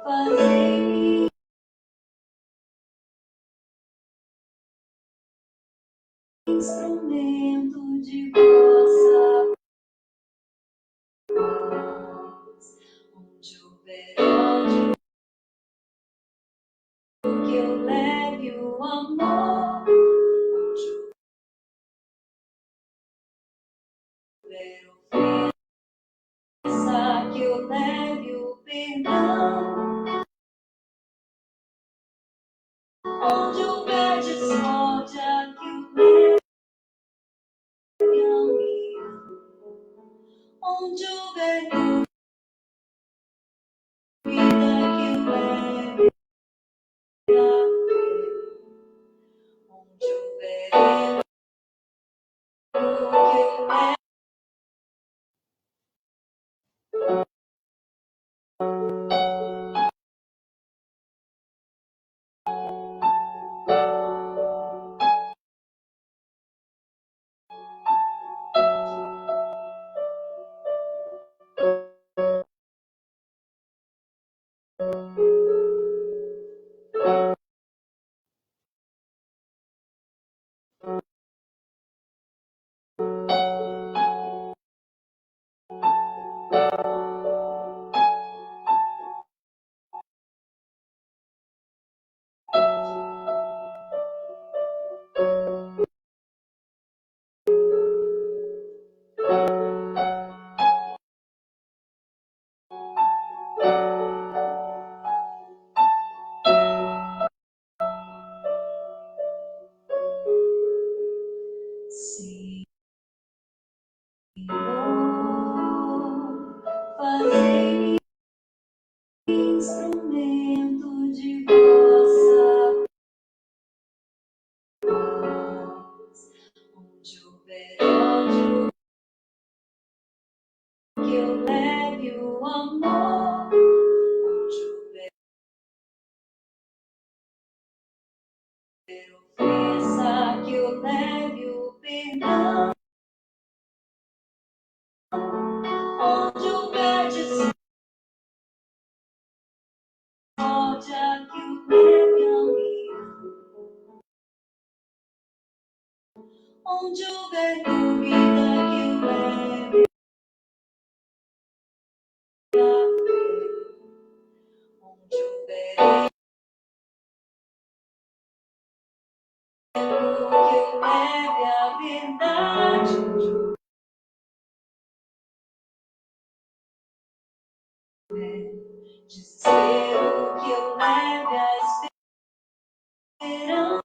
Fazei-me instrumento de vossa paz, onde houver ódio, que eu leve o amor, onde houver ofensa, que eu leve o perdão, onde houver discórdia, que eu leve a união, onde houver dúvida, que eu leve a fé, onde houver erro, que eu leve. Senhor, fazei-me instrumento de vossa paz, onde houver ódio, que eu leve o amor, onde houver ofensa, que eu leve o perdão, onde houver discórdia, que eu leve a união, onde houver dúvida, que eu leve a fé, onde houver erro, que eu leve a verdade, onde houver desespero, que eu leve a esperança,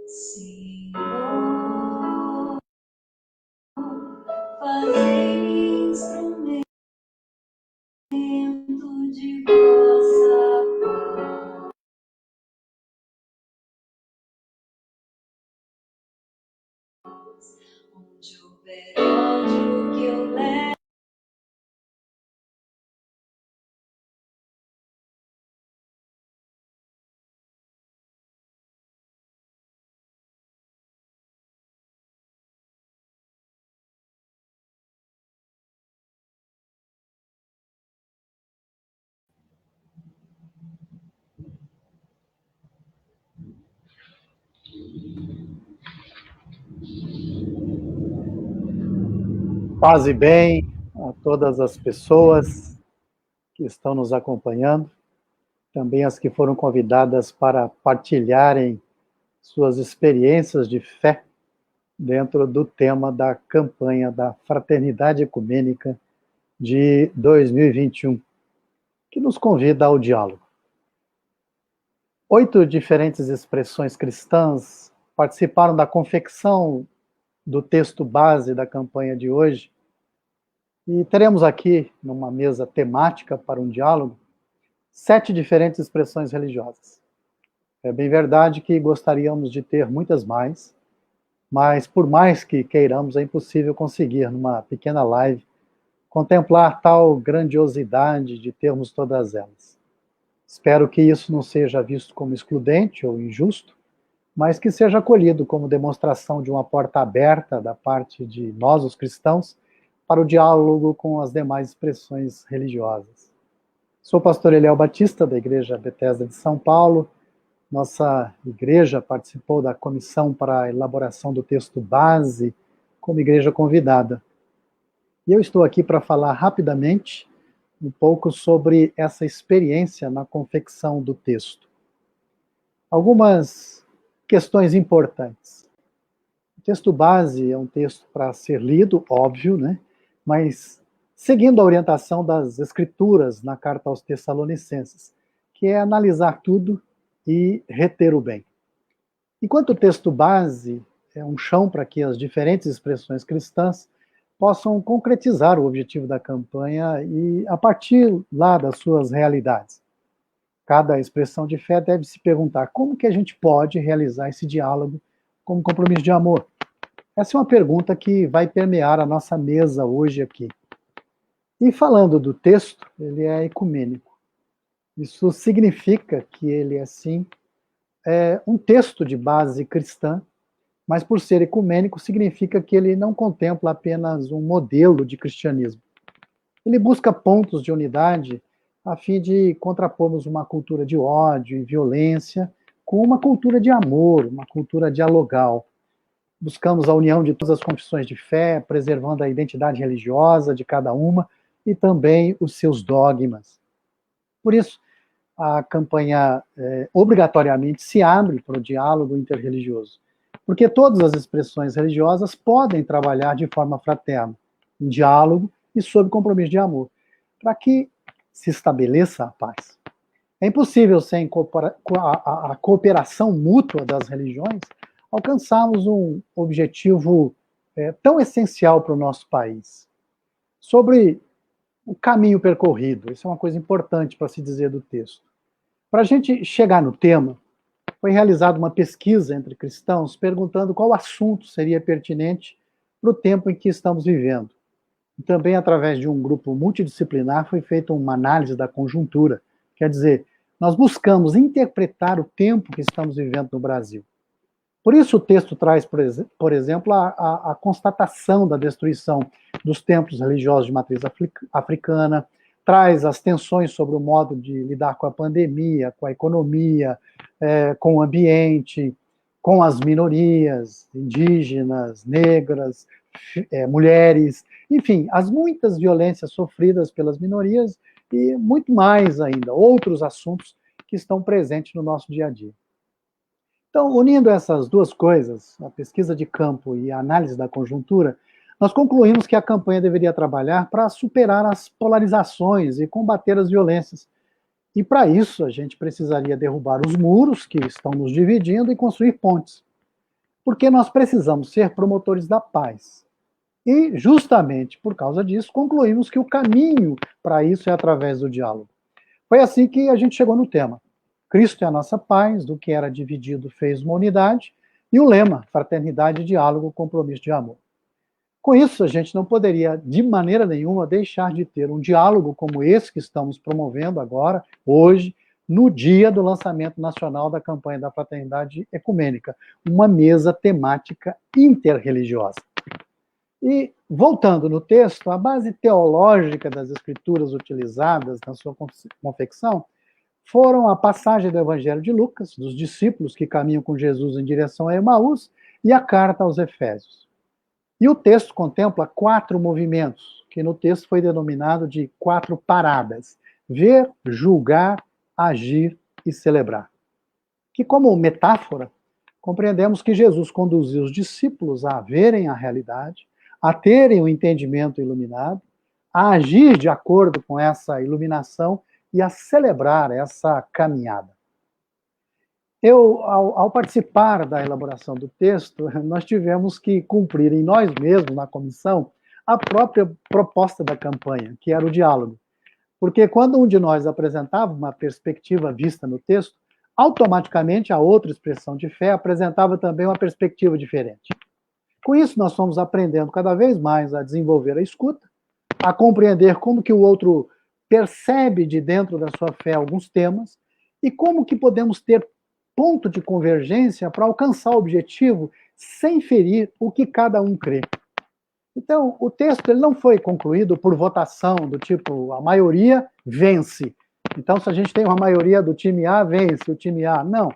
Senhor, fazei-me instrumento de vossa paz, onde houver ódio, que eu leve Paz e bem a todas as pessoas que estão nos acompanhando, também as que foram convidadas para partilharem suas experiências de fé dentro do tema da campanha da Fraternidade Ecumênica de 2021, que nos convida ao diálogo. 8 diferentes expressões cristãs participaram da confecção do texto base da campanha de hoje. E teremos aqui, numa mesa temática para um diálogo, 7 diferentes expressões religiosas. É bem verdade que gostaríamos de ter muitas mais, mas por mais que queiramos, é impossível conseguir, numa pequena live, contemplar tal grandiosidade de termos todas elas. Espero que isso não seja visto como excludente ou injusto, mas que seja acolhido como demonstração de uma porta aberta da parte de nós, os cristãos, para o diálogo com as demais expressões religiosas. Sou o pastor Eliel Batista, da Igreja Bethesda de São Paulo. Nossa igreja participou da comissão para a elaboração do texto base como igreja convidada. E eu estou aqui para falar rapidamente um pouco sobre essa experiência na confecção do texto. Algumas questões importantes. O texto base é um texto para ser lido, óbvio, né? Mas seguindo a orientação das Escrituras na carta aos Tessalonicenses, que é analisar tudo e reter o bem. Enquanto o texto base é um chão para que as diferentes expressões cristãs possam concretizar o objetivo da campanha e a partir lá das suas realidades. Cada expressão de fé deve se perguntar como que a gente pode realizar esse diálogo como compromisso de amor. Essa é uma pergunta que vai permear a nossa mesa hoje aqui. E falando do texto, ele é ecumênico. Isso significa que ele é, sim, um texto de base cristã, mas por ser ecumênico significa que ele não contempla apenas um modelo de cristianismo. Ele busca pontos de unidade a fim de contrapormos uma cultura de ódio e violência com uma cultura de amor, uma cultura dialogal. Buscamos a união de todas as confissões de fé, preservando a identidade religiosa de cada uma e também os seus dogmas. Por isso, a campanha obrigatoriamente se abre para o diálogo interreligioso, porque todas as expressões religiosas podem trabalhar de forma fraterna, em diálogo e sob compromisso de amor, para que se estabeleça a paz. É impossível, sem a cooperação mútua das religiões, alcançarmos um objetivo tão essencial para o nosso país. Sobre o caminho percorrido, isso é uma coisa importante para se dizer do texto. Para a gente chegar no tema, foi realizada uma pesquisa entre cristãos perguntando qual assunto seria pertinente para o tempo em que estamos vivendo. E também, através de um grupo multidisciplinar, foi feita uma análise da conjuntura. Quer dizer, nós buscamos interpretar o tempo que estamos vivendo no Brasil. Por isso o texto traz, por exemplo, a constatação da destruição dos templos religiosos de matriz africana, traz as tensões sobre o modo de lidar com a pandemia, com a economia, com o ambiente, com as minorias indígenas, negras, mulheres, enfim, as muitas violências sofridas pelas minorias e muito mais ainda, outros assuntos que estão presentes no nosso dia a dia. Então, unindo essas duas coisas, a pesquisa de campo e a análise da conjuntura, nós concluímos que a campanha deveria trabalhar para superar as polarizações e combater as violências. E para isso, a gente precisaria derrubar os muros que estão nos dividindo e construir pontes. Porque nós precisamos ser promotores da paz. E, justamente por causa disso, concluímos que o caminho para isso é através do diálogo. Foi assim que a gente chegou no tema. Cristo é a nossa paz, do que era dividido fez uma unidade, e o lema, fraternidade, diálogo, compromisso de amor. Com isso, a gente não poderia, de maneira nenhuma, deixar de ter um diálogo como esse que estamos promovendo agora, hoje, no dia do lançamento nacional da campanha da Fraternidade Ecumênica, uma mesa temática interreligiosa. E, voltando no texto, a base teológica das escrituras utilizadas na sua confecção foram a passagem do Evangelho de Lucas, dos discípulos que caminham com Jesus em direção a Emaús, e a carta aos Efésios. E o texto contempla 4 movimentos, que no texto foi denominado de 4 paradas: ver, julgar, agir e celebrar. Que, como metáfora, compreendemos que Jesus conduziu os discípulos a verem a realidade, a terem o entendimento iluminado, a agir de acordo com essa iluminação e a celebrar essa caminhada. Ao participar da elaboração do texto, nós tivemos que cumprir em nós mesmos, na comissão, a própria proposta da campanha, que era o diálogo. Porque quando um de nós apresentava uma perspectiva vista no texto, automaticamente a outra expressão de fé apresentava também uma perspectiva diferente. Com isso, nós fomos aprendendo cada vez mais a desenvolver a escuta, a compreender como que o outro percebe de dentro da sua fé alguns temas e como que podemos ter ponto de convergência para alcançar o objetivo sem ferir o que cada um crê. Então, o texto ele não foi concluído por votação, do tipo, a maioria vence. Então, se a gente tem uma maioria do time A, vence o time A. Não.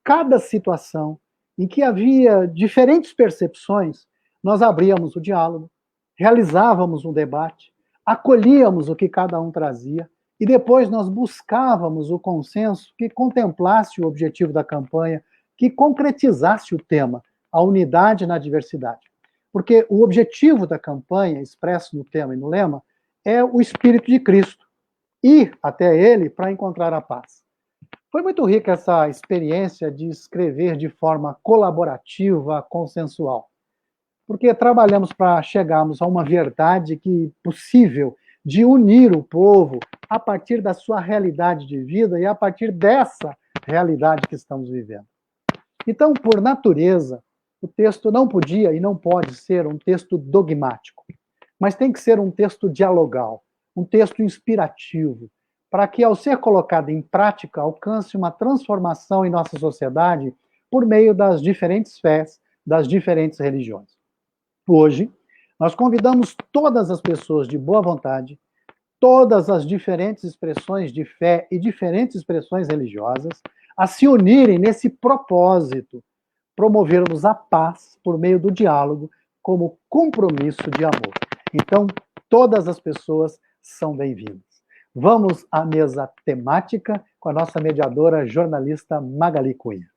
Cada situação em que havia diferentes percepções, nós abríamos o diálogo, realizávamos um debate, acolhíamos o que cada um trazia, e depois nós buscávamos o consenso que contemplasse o objetivo da campanha, que concretizasse o tema, a unidade na diversidade. Porque o objetivo da campanha, expresso no tema e no lema, é o Espírito de Cristo, ir até ele para encontrar a paz. Foi muito rica essa experiência de escrever de forma colaborativa, consensual, porque trabalhamos para chegarmos a uma verdade possível de unir o povo a partir da sua realidade de vida e a partir dessa realidade que estamos vivendo. Então, por natureza, o texto não podia e não pode ser um texto dogmático, mas tem que ser um texto dialogal, um texto inspirativo, para que, ao ser colocado em prática, alcance uma transformação em nossa sociedade por meio das diferentes fés, das diferentes religiões. Hoje, nós convidamos todas as pessoas de boa vontade, todas as diferentes expressões de fé e diferentes expressões religiosas, a se unirem nesse propósito, promovermos a paz por meio do diálogo como compromisso de amor. Então, todas as pessoas são bem-vindas. Vamos à mesa temática com a nossa mediadora jornalista Magali Cunha.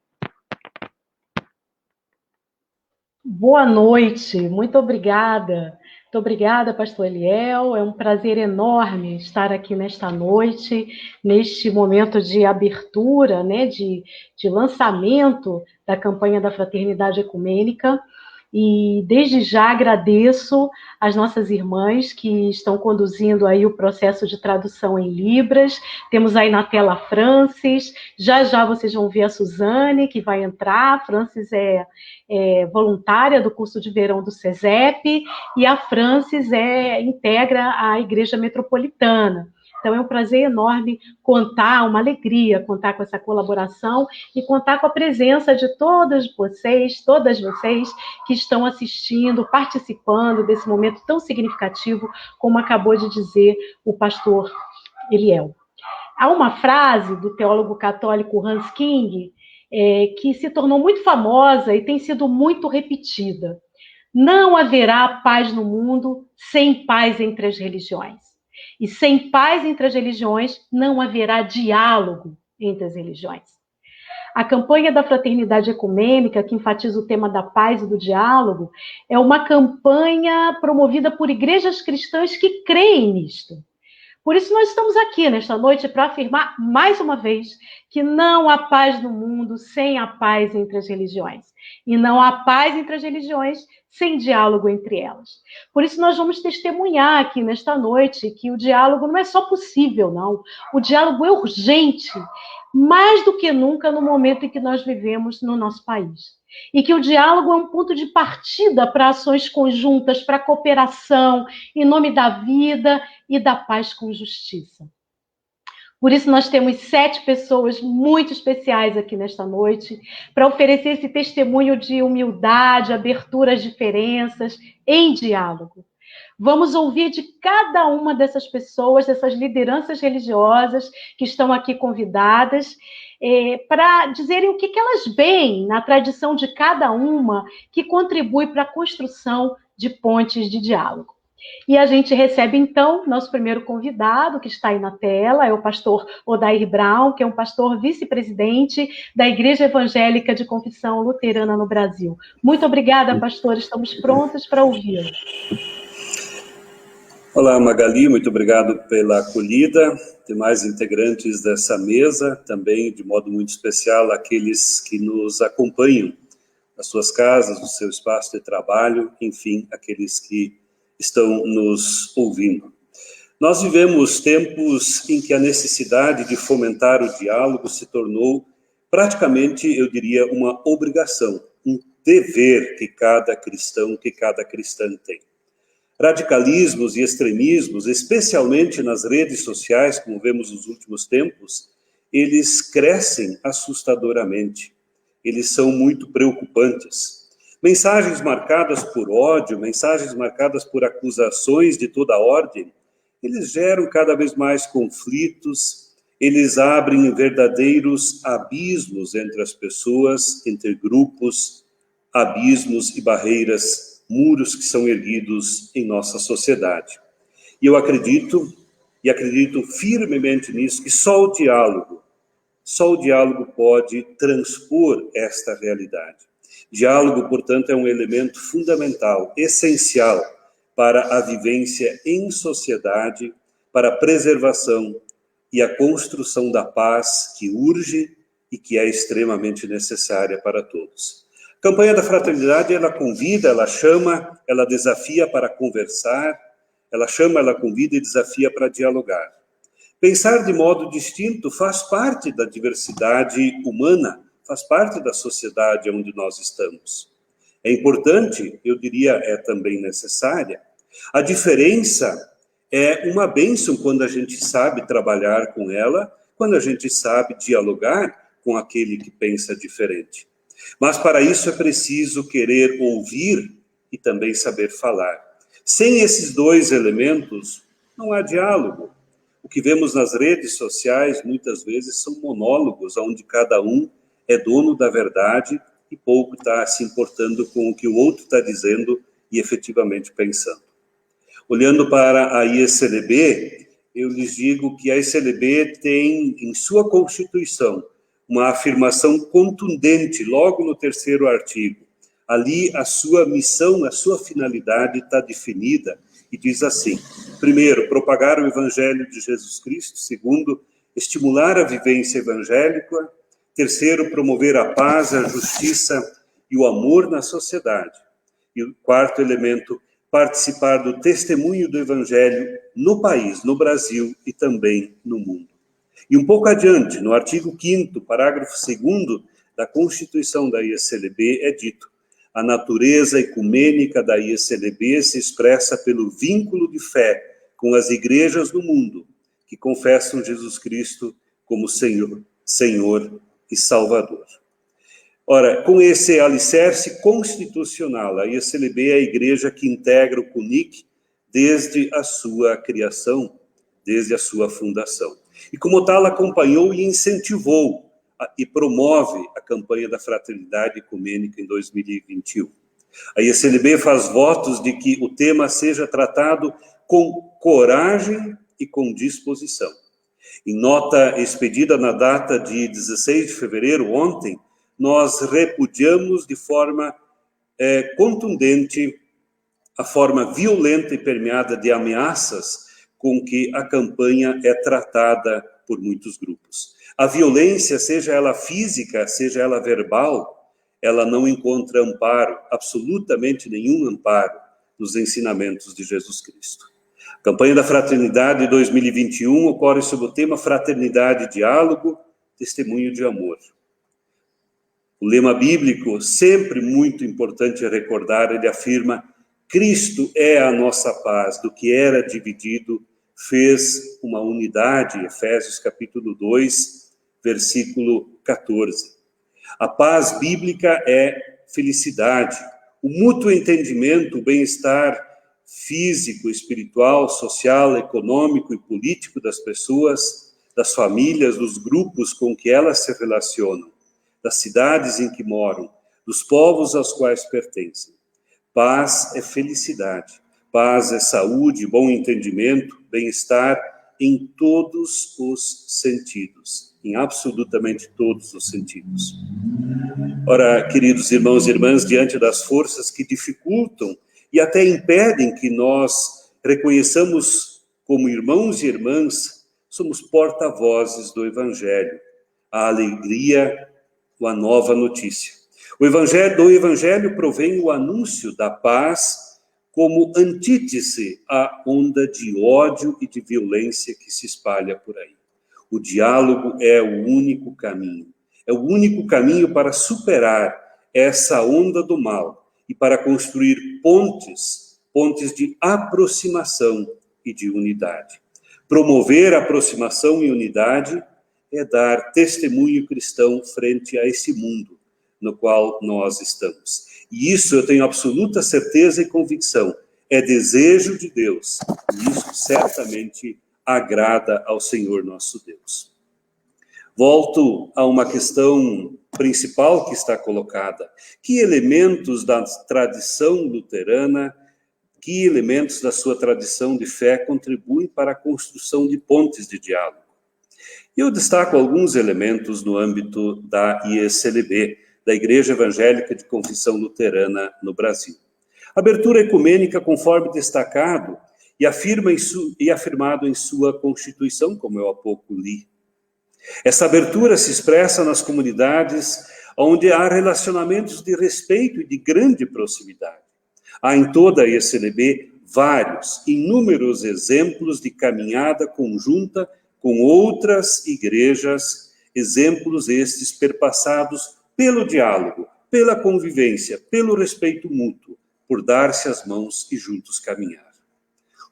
Boa noite, muito obrigada. Muito obrigada, pastor Eliel. É um prazer enorme estar aqui nesta noite, neste momento de abertura, né, de lançamento da campanha da Fraternidade Ecumênica. E desde já agradeço às nossas irmãs que estão conduzindo aí o processo de tradução em Libras. Temos aí na tela a Francis, já vocês vão ver a Suzane, que vai entrar. A Francis é voluntária do curso de verão do SESEP, e a Francis integra a Igreja Metropolitana. Então, é um prazer enorme uma alegria contar com essa colaboração e contar com a presença de todas vocês que estão assistindo, participando desse momento tão significativo, como acabou de dizer o pastor Eliel. Há uma frase do teólogo católico Hans King, que se tornou muito famosa e tem sido muito repetida. Não haverá paz no mundo sem paz entre as religiões. E sem paz entre as religiões, não haverá diálogo entre as religiões. A campanha da Fraternidade Ecumênica, que enfatiza o tema da paz e do diálogo, é uma campanha promovida por igrejas cristãs que creem nisto. Por isso nós estamos aqui nesta noite para afirmar mais uma vez que não há paz no mundo sem a paz entre as religiões. E não há paz entre as religiões sem diálogo entre elas. Por isso nós vamos testemunhar aqui nesta noite que o diálogo não é só possível, não. O diálogo é urgente, mais do que nunca no momento em que nós vivemos no nosso país. E que o diálogo é um ponto de partida para ações conjuntas, para cooperação, em nome da vida e da paz com justiça. Por isso nós temos 7 pessoas muito especiais aqui nesta noite, para oferecer esse testemunho de humildade, abertura às diferenças, em diálogo. Vamos ouvir de cada uma dessas pessoas, dessas lideranças religiosas que estão aqui convidadas, para dizerem o que elas veem na tradição de cada uma que contribui para a construção de pontes de diálogo. E a gente recebe, então, nosso primeiro convidado, que está aí na tela, é o pastor Odair Brown, que é um pastor vice-presidente da Igreja Evangélica de Confissão Luterana no Brasil. Muito obrigada, pastor, estamos prontos para ouvi-lo. Olá, Magali, muito obrigado pela acolhida, demais integrantes dessa mesa, também de modo muito especial aqueles que nos acompanham nas suas casas, no seu espaço de trabalho, enfim, aqueles que estão nos ouvindo. Nós vivemos tempos em que a necessidade de fomentar o diálogo se tornou praticamente, eu diria, uma obrigação, um dever que cada cristão, que cada cristã tem. Radicalismos e extremismos, especialmente nas redes sociais, como vemos nos últimos tempos, eles crescem assustadoramente. Eles são muito preocupantes. Mensagens marcadas por ódio, mensagens marcadas por acusações de toda ordem, eles geram cada vez mais conflitos, eles abrem verdadeiros abismos entre as pessoas, entre grupos, abismos e barreiras, muros que são erguidos em nossa sociedade. E eu acredito firmemente nisso, que só o diálogo pode transpor esta realidade. Diálogo, portanto, é um elemento fundamental, essencial para a vivência em sociedade, para a preservação e a construção da paz que urge e que é extremamente necessária para todos. A campanha da fraternidade, ela convida, ela chama, ela desafia para conversar, ela chama, ela convida e desafia para dialogar. Pensar de modo distinto faz parte da diversidade humana, faz parte da sociedade onde nós estamos. É importante, eu diria, é também necessária. A diferença é uma bênção quando a gente sabe trabalhar com ela, quando a gente sabe dialogar com aquele que pensa diferente. Mas para isso é preciso querer ouvir e também saber falar. Sem esses dois elementos, não há diálogo. O que vemos nas redes sociais, muitas vezes, são monólogos, onde cada um é dono da verdade e pouco está se importando com o que o outro está dizendo e efetivamente pensando. Olhando para a IECLB, eu lhes digo que a IECLB tem em sua Constituição uma afirmação contundente, logo no 3º artigo. Ali a sua missão, a sua finalidade está definida e diz assim: primeiro, propagar o Evangelho de Jesus Cristo. Segundo, estimular a vivência evangélica. Terceiro, promover a paz, a justiça e o amor na sociedade. E o quarto elemento, participar do testemunho do Evangelho no país, no Brasil e também no mundo. E um pouco adiante, no artigo 5º, parágrafo 2º da Constituição da IECLB, é dito: a natureza ecumênica da IECLB se expressa pelo vínculo de fé com as igrejas do mundo, que confessam Jesus Cristo como Senhor e Salvador. Ora, com esse alicerce constitucional, a IECLB é a igreja que integra o CUNIC desde a sua criação, desde a sua fundação. E como tal, acompanhou e incentivou e promove a campanha da Fraternidade Ecumênica em 2021. A IECLB faz votos de que o tema seja tratado com coragem e com disposição. Em nota expedida na data de 16 de fevereiro, ontem, nós repudiamos de forma contundente a forma violenta e permeada de ameaças com que a campanha é tratada por muitos grupos. A violência, seja ela física, seja ela verbal, ela não encontra amparo, absolutamente nenhum amparo, nos ensinamentos de Jesus Cristo. A campanha da Fraternidade 2021 ocorre sob o tema Fraternidade, Diálogo, Testemunho de Amor. O lema bíblico, sempre muito importante recordar, ele afirma: Cristo é a nossa paz, do que era dividido fez uma unidade, Efésios capítulo 2, versículo 14. A paz bíblica é felicidade, o mútuo entendimento, o bem-estar físico, espiritual, social, econômico e político das pessoas, das famílias, dos grupos com que elas se relacionam, das cidades em que moram, dos povos aos quais pertencem. Paz é felicidade, paz é saúde, bom entendimento, bem-estar em todos os sentidos, em absolutamente todos os sentidos. Ora, queridos irmãos e irmãs, diante das forças que dificultam e até impedem que nós reconheçamos como irmãos e irmãs, somos porta-vozes do Evangelho, a alegria, a nova notícia. Do Evangelho provém o anúncio da paz como antítese à onda de ódio e de violência que se espalha por aí. O diálogo é o único caminho. É o único caminho para superar essa onda do mal e para construir pontes de aproximação e de unidade. Promover aproximação e unidade é dar testemunho cristão frente a esse mundo no qual nós estamos. E isso eu tenho absoluta certeza e convicção, é desejo de Deus, e isso certamente agrada ao Senhor nosso Deus. Volto a uma questão principal que está colocada. Que elementos da tradição luterana, que elementos da sua tradição de fé contribuem para a construção de pontes de diálogo? Eu destaco alguns elementos no âmbito da IECLB, da Igreja Evangélica de Confissão Luterana no Brasil. Abertura ecumênica, conforme destacado e afirmado em sua Constituição, como eu há pouco li. Essa abertura se expressa nas comunidades onde há relacionamentos de respeito e de grande proximidade. Há em toda a IECLB inúmeros exemplos de caminhada conjunta com outras igrejas, exemplos estes perpassados pelo diálogo, pela convivência, pelo respeito mútuo, por dar-se as mãos e juntos caminhar.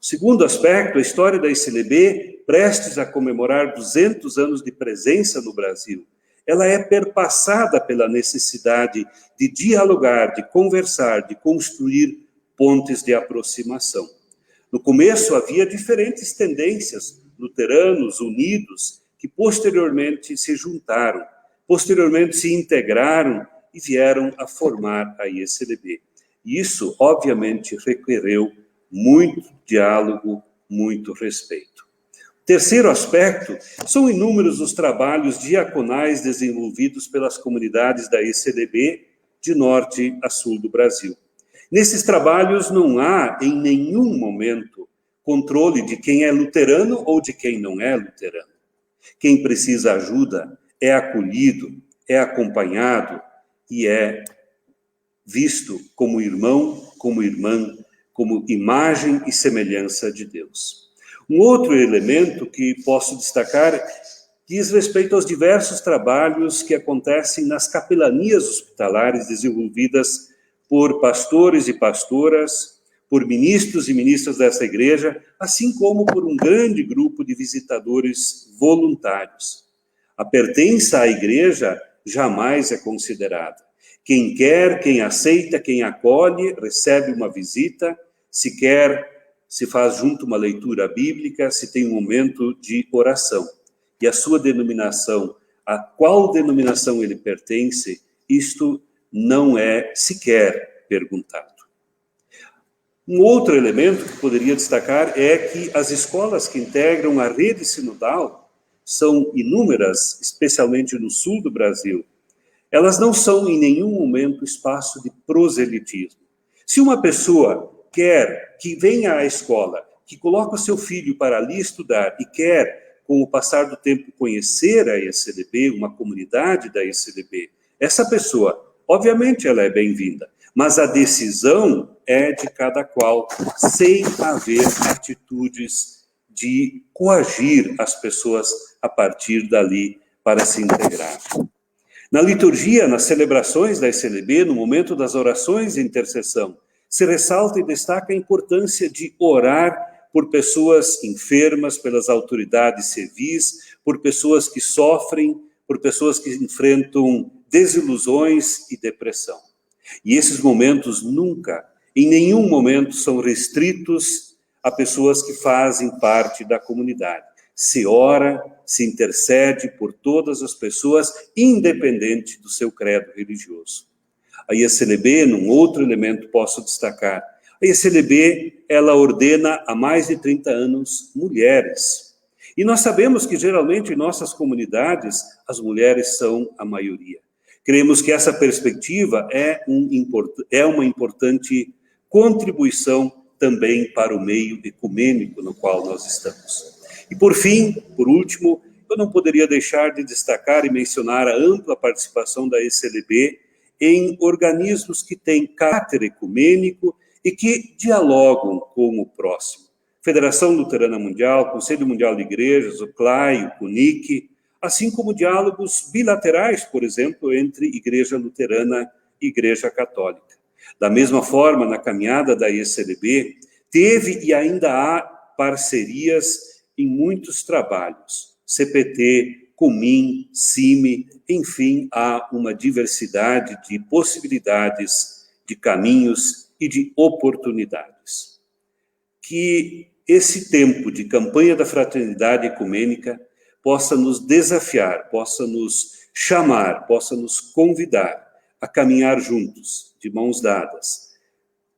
O segundo aspecto, a história da ICLB, prestes a comemorar 200 anos de presença no Brasil, ela é perpassada pela necessidade de dialogar, de conversar, de construir pontes de aproximação. No começo havia diferentes tendências, luteranos unidos, que posteriormente se juntaram, posteriormente se integraram e vieram a formar a IECLB. E isso, obviamente, requereu muito diálogo, muito respeito. Terceiro aspecto, são inúmeros os trabalhos diaconais desenvolvidos pelas comunidades da IECLB de norte a sul do Brasil. Nesses trabalhos não há, em nenhum momento, controle de quem é luterano ou de quem não é luterano. Quem precisa ajuda é acolhido, é acompanhado e é visto como irmão, como irmã, como imagem e semelhança de Deus. Um outro elemento que posso destacar diz respeito aos diversos trabalhos que acontecem nas capelanias hospitalares desenvolvidas por pastores e pastoras, por ministros e ministras dessa igreja, assim como por um grande grupo de visitadores voluntários. A pertença à igreja jamais é considerada. Quem quer, quem aceita, quem acolhe, recebe uma visita, se quer, se faz junto uma leitura bíblica, se tem um momento de oração. E a sua denominação, a qual denominação ele pertence, isto não é sequer perguntado. Um outro elemento que poderia destacar é que as escolas que integram a rede sinodal são inúmeras, especialmente no sul do Brasil. Elas não são em nenhum momento espaço de proselitismo. Se uma pessoa quer que venha à escola, que coloca o seu filho para ali estudar e quer, com o passar do tempo, conhecer a IECLB, uma comunidade da IECLB, essa pessoa, obviamente, ela é bem-vinda, mas a decisão é de cada qual, sem haver atitudes de coagir as pessoas a partir dali para se integrar. Na liturgia, nas celebrações da ICLB, no momento das orações de intercessão, se ressalta e destaca a importância de orar por pessoas enfermas, pelas autoridades civis, por pessoas que sofrem, por pessoas que enfrentam desilusões e depressão. E esses momentos nunca, em nenhum momento, são restritos a pessoas que fazem parte da comunidade. Se ora, se intercede por todas as pessoas, independente do seu credo religioso. A IECLB, num outro elemento posso destacar, a IECLB, ela ordena há mais de 30 anos mulheres. E nós sabemos que, geralmente, em nossas comunidades, as mulheres são a maioria. Creemos que essa perspectiva é uma importante contribuição também para o meio ecumênico no qual nós estamos. E por fim, por último, eu não poderia deixar de destacar e mencionar a ampla participação da ECLB em organismos que têm caráter ecumênico e que dialogam com o próximo. Federação Luterana Mundial, Conselho Mundial de Igrejas, o CLAI, o CUNIC, assim como diálogos bilaterais, por exemplo, entre Igreja Luterana e Igreja Católica. Da mesma forma, na caminhada da ECLB, teve e ainda há parcerias em muitos trabalhos. CPT, CUMIN, CIMI, enfim, há uma diversidade de possibilidades, de caminhos e de oportunidades. Que esse tempo de campanha da fraternidade ecumênica possa nos desafiar, possa nos chamar, possa nos convidar a caminhar juntos, de mãos dadas,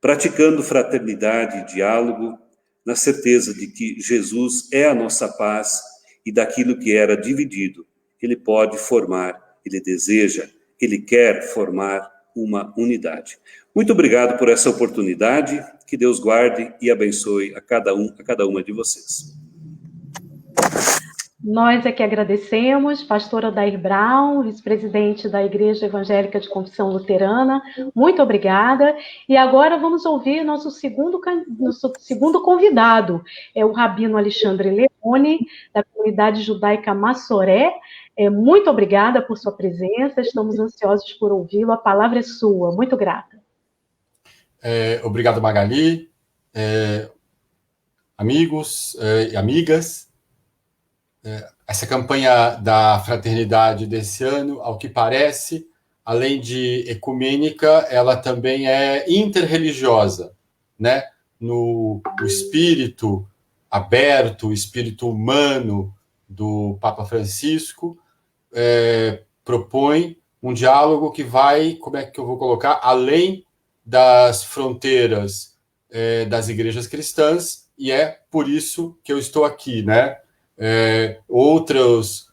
praticando fraternidade e diálogo, na certeza de que Jesus é a nossa paz e daquilo que era dividido, ele pode formar, ele deseja, ele quer formar uma unidade. Muito obrigado por essa oportunidade, que Deus guarde e abençoe a cada uma de vocês. Nós é que agradecemos, pastor Odair Brown, vice-presidente da Igreja Evangélica de Confissão Luterana, muito obrigada. E agora vamos ouvir nosso segundo convidado, é o Rabino Alexandre Leone, da comunidade judaica Massoré. Muito obrigada por sua presença, estamos ansiosos por ouvi-lo, a palavra é sua, muito grata. Obrigado, Magali, amigos e amigas. Essa campanha da fraternidade desse ano, ao que parece, além de ecumênica, ela também é interreligiosa, né? No espírito aberto, o espírito humano do Papa Francisco, propõe um diálogo que vai, como é que eu vou colocar, além das fronteiras das igrejas cristãs, e é por isso que eu estou aqui, né? Outros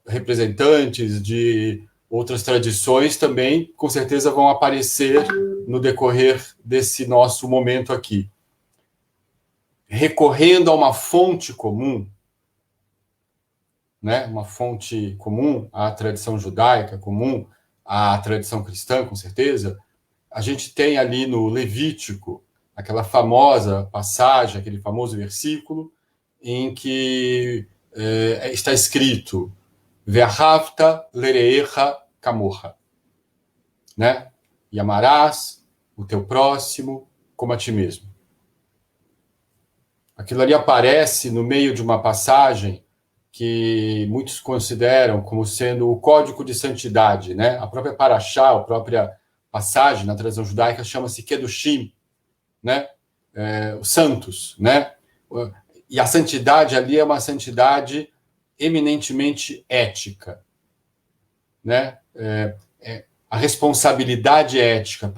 representantes de outras tradições também, com certeza, vão aparecer no decorrer desse nosso momento aqui. Recorrendo a uma fonte comum, né? Uma fonte comum à tradição judaica, comum à tradição cristã, com certeza, a gente tem ali no Levítico aquela famosa passagem, aquele famoso versículo, em que está escrito Ve'ahavta lereecha kamocha, né? E amarás o teu próximo como a ti mesmo. Aquilo ali aparece no meio de uma passagem que muitos consideram como sendo o código de santidade, né? A própria Parashá, a própria passagem na tradição judaica chama-se Kedushim, né? Os santos, né? E a santidade ali é uma santidade eminentemente ética, né? A responsabilidade ética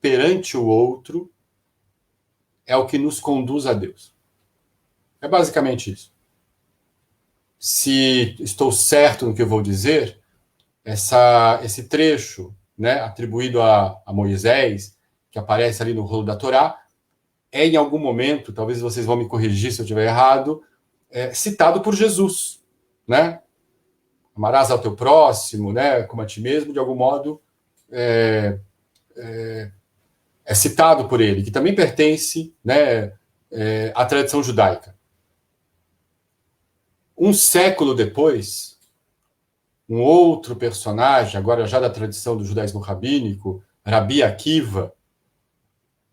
perante o outro é o que nos conduz a Deus. É basicamente isso. Se estou certo no que eu vou dizer, esse trecho, né, atribuído a Moisés, que aparece ali no rolo da Torá, é em algum momento, talvez vocês vão me corrigir se eu estiver errado, citado por Jesus, né? Amarás ao teu próximo, né, como a ti mesmo, de algum modo, é citado por ele, que também pertence, né, à tradição judaica. Um século depois, um outro personagem, agora já da tradição do judaísmo rabínico, Rabi Akiva,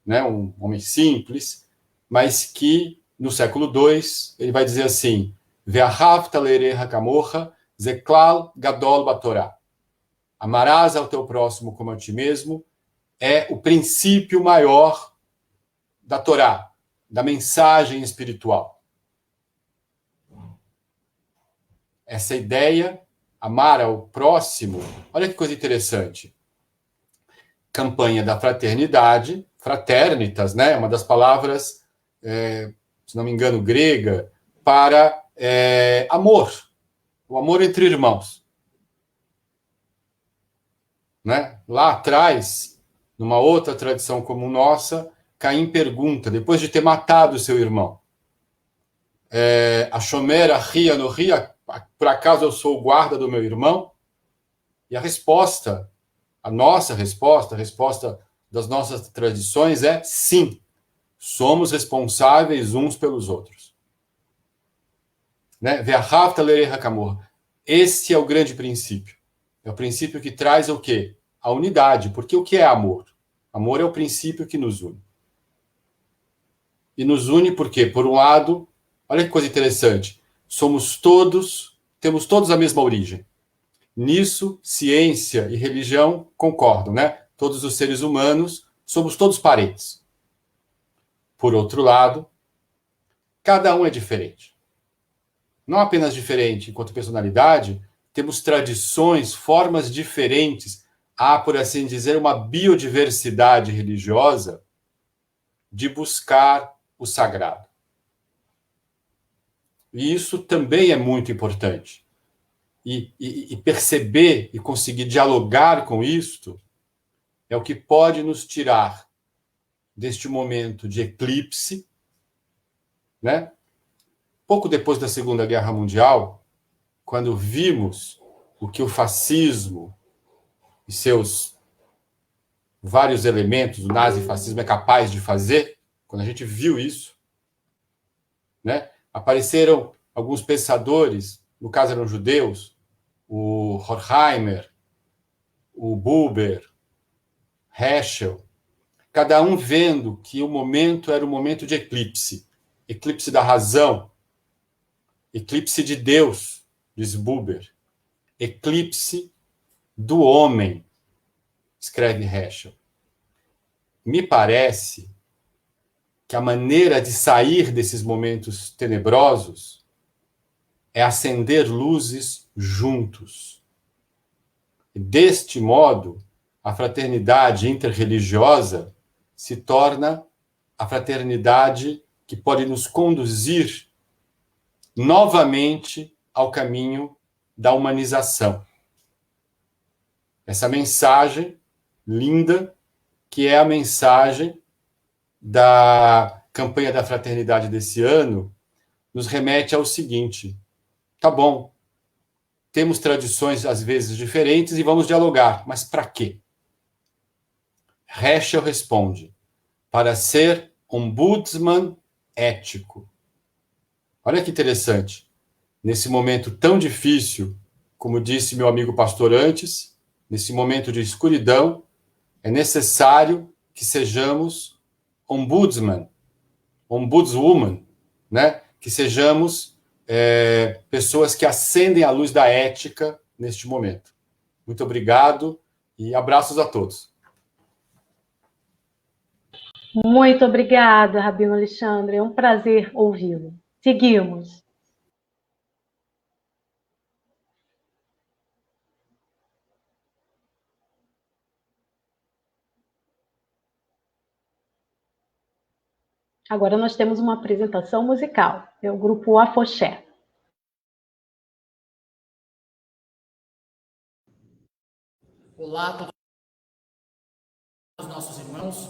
né, um homem simples, mas que, no século II, ele vai dizer assim, Ve'ahavta lerecha kamocha, zeklal gadol batorá. Amarás ao teu próximo como a ti mesmo, é o princípio maior da Torá, da mensagem espiritual. Essa ideia, amar ao próximo, olha que coisa interessante. Campanha da fraternidade, fraternitas, né? Uma das palavras, se não me engano, grega, para amor. O amor entre irmãos. Né? Lá atrás, numa outra tradição como nossa, Caim pergunta, depois de ter matado o seu irmão, a Shomer ria no ria, por acaso eu sou o guarda do meu irmão? E a resposta, a nossa resposta, a resposta das nossas tradições é sim, somos responsáveis uns pelos outros. Né? Esse é o grande princípio. É o princípio que traz o quê? A unidade. Porque o que é amor? Amor é o princípio que nos une. E nos une por quê? Por um lado, olha que coisa interessante, temos todos a mesma origem. Nisso, ciência e religião concordam, né? Todos os seres humanos somos todos parentes. Por outro lado, cada um é diferente. Não apenas diferente enquanto personalidade, temos tradições, formas diferentes. Há, por assim dizer, uma biodiversidade religiosa de buscar o sagrado. E isso também é muito importante. E perceber e conseguir dialogar com isto é o que pode nos tirar deste momento de eclipse, né? Pouco depois da Segunda Guerra Mundial, quando vimos o que o fascismo e seus vários elementos, o nazifascismo é capaz de fazer, quando a gente viu isso, né? Apareceram alguns pensadores, no caso eram judeus, o Horkheimer, o Buber, Heschel, cada um vendo que o momento era um momento de eclipse, eclipse da razão, eclipse de Deus, diz Buber, eclipse do homem, escreve Heschel. Me parece que a maneira de sair desses momentos tenebrosos é acender luzes juntos. E deste modo, a fraternidade interreligiosa se torna a fraternidade que pode nos conduzir novamente ao caminho da humanização. Essa mensagem linda, que é a mensagem da campanha da fraternidade desse ano, nos remete ao seguinte: tá bom, temos tradições às vezes diferentes e vamos dialogar, mas para quê? Heschel responde: para ser ombudsman ético. Olha que interessante. Nesse momento tão difícil, como disse meu amigo pastor antes, nesse momento de escuridão, é necessário que sejamos ombudswoman, né? Que sejamos pessoas que acendem a luz da ética neste momento. Muito obrigado e abraços a todos. Muito obrigada, Rabino Alexandre. É um prazer ouvi-lo. Seguimos. Agora nós temos uma apresentação musical. É o grupo Afoxé. Olá a todos os nossos irmãos.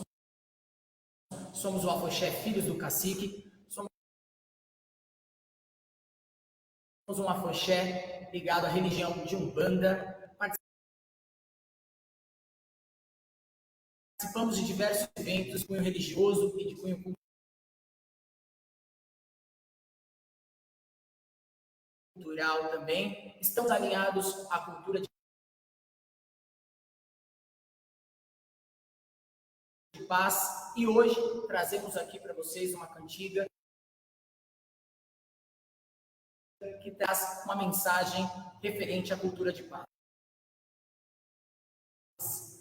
Somos o Afoxé Filhos do Cacique. Somos um Afoxé ligado à religião de Umbanda. Participamos de diversos eventos de cunho religioso e de cunho cultural também. Estamos alinhados à cultura de paz e hoje trazemos aqui para vocês uma cantiga que traz uma mensagem referente à cultura de paz.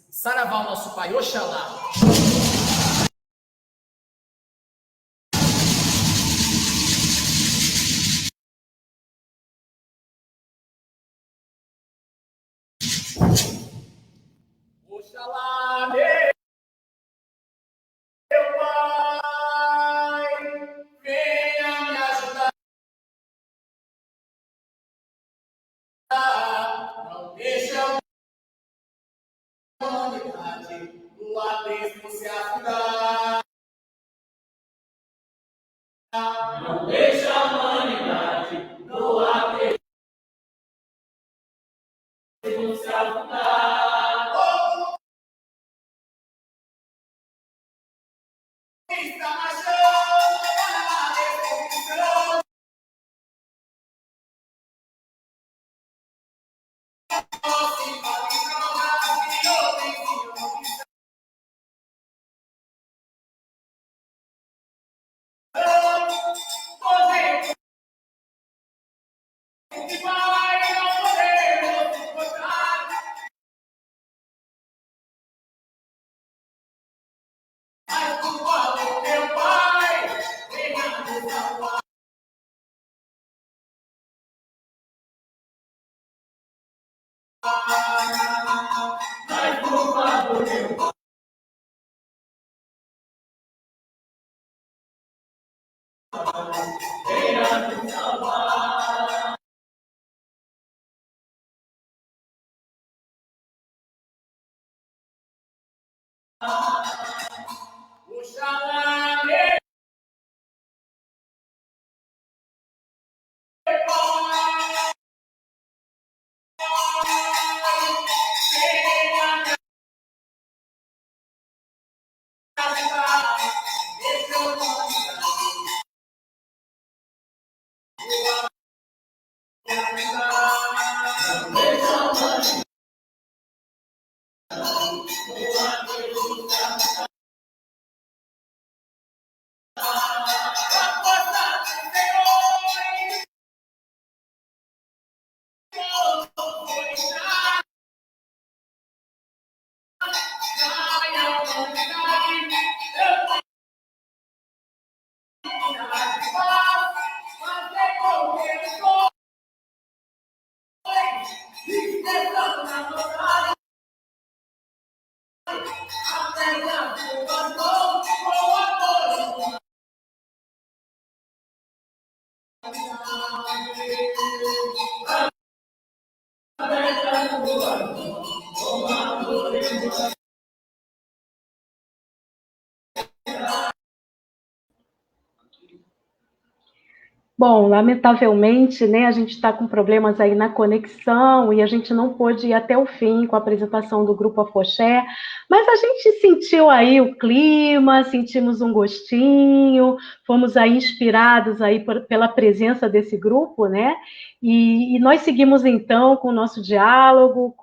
Saravá, nosso Pai, Oxalá. Oxalá, meu Pai, venha me ajudar. Não deixa a humanidade no abismo se afundar. Não deixa a humanidade doar não se afundar. Está marchando para a revolução. Bom, lamentavelmente, né, a gente está com problemas aí na conexão e a gente não pôde ir até o fim com a apresentação do Grupo Afoxé, mas a gente sentiu aí o clima, sentimos um gostinho, fomos aí inspirados aí pela presença desse grupo, né? E nós seguimos então com o nosso diálogo,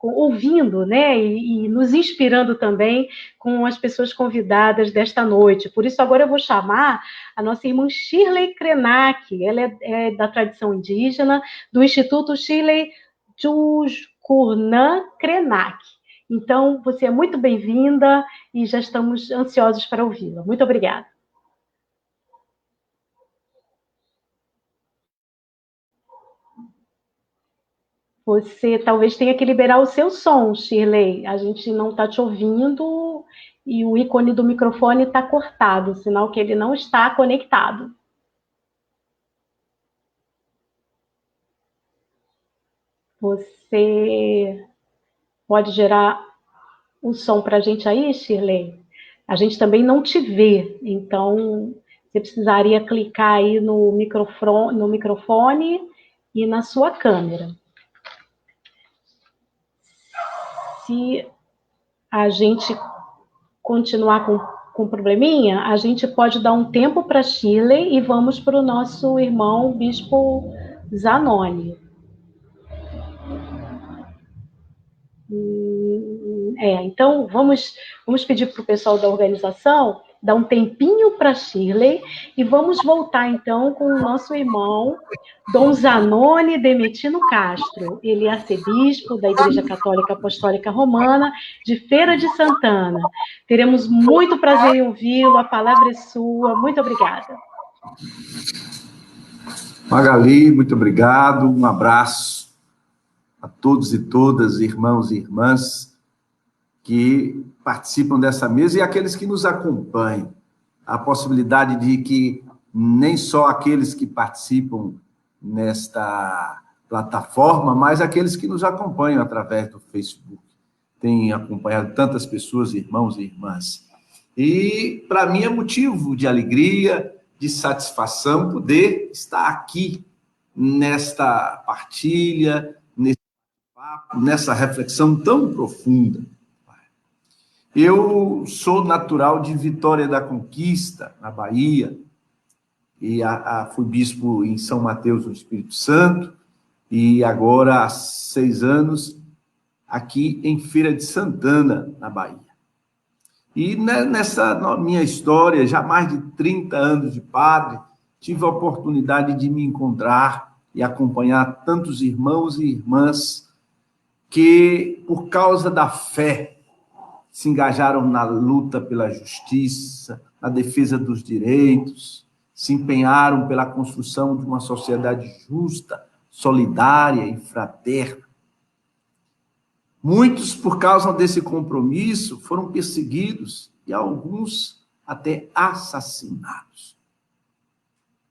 ouvindo, né? E nos inspirando também com as pessoas convidadas desta noite. Por isso, agora eu vou chamar a nossa irmã Shirley Krenak. Ela é da tradição indígena, do Instituto Shirley Jujkurnan Krenak. Então, você é muito bem-vinda e já estamos ansiosos para ouvi-la. Muito obrigada. Você talvez tenha que liberar o seu som, Shirley. A gente não está te ouvindo e o ícone do microfone está cortado, sinal que ele não está conectado. Você pode gerar o som para a gente aí, Shirley? A gente também não te vê, então você precisaria clicar aí no microfone e na sua câmera. Se a gente continuar com probleminha, a gente pode dar um tempo para Shirley e vamos para o nosso irmão Bispo Zanoni. Então, vamos pedir para o pessoal da organização dar um tempinho para Shirley e vamos voltar, então, com o nosso irmão Dom Zanoni Demetino Castro. Ele é arcebispo da Igreja Católica Apostólica Romana de Feira de Santana. Teremos muito prazer em ouvi-lo, a palavra é sua. Muito obrigada. Magali, muito obrigado. Um abraço a todos e todas, irmãos e irmãs que participam dessa mesa e aqueles que nos acompanham. A possibilidade de que nem só aqueles que participam nesta plataforma, mas aqueles que nos acompanham através do Facebook. Tem acompanhado tantas pessoas, irmãos e irmãs. E, para mim, é motivo de alegria de satisfação poder estar aqui nesta partilha, nesse papo, nessa reflexão tão profunda. Eu sou natural de Vitória da Conquista, na Bahia, e fui bispo em São Mateus, no Espírito Santo, e agora há 6 anos aqui em Feira de Santana, na Bahia. E nessa minha história, já mais de 30 anos de padre, tive a oportunidade de me encontrar e acompanhar tantos irmãos e irmãs que, por causa da fé, se engajaram na luta pela justiça, na defesa dos direitos, se empenharam pela construção de uma sociedade justa, solidária e fraterna. Muitos, por causa desse compromisso, foram perseguidos e alguns até assassinados.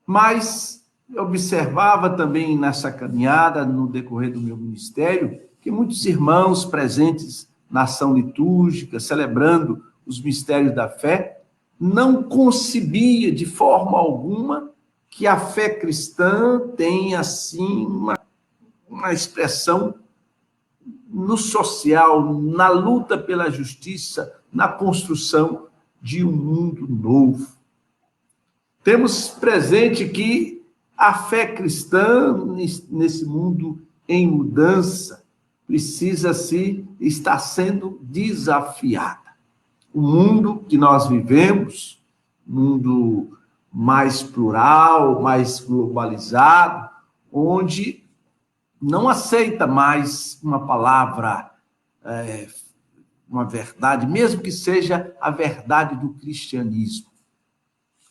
Mas eu observava também nessa caminhada, no decorrer do meu ministério, que muitos irmãos presentes na ação litúrgica, celebrando os mistérios da fé, não concebia de forma alguma que a fé cristã tem, assim, uma expressão no social, na luta pela justiça, na construção de um mundo novo. Temos presente que a fé cristã, nesse mundo em mudança, precisa estar sendo desafiada. O mundo que nós vivemos, mundo mais plural, mais globalizado, onde não aceita mais uma palavra, uma verdade, mesmo que seja a verdade do cristianismo.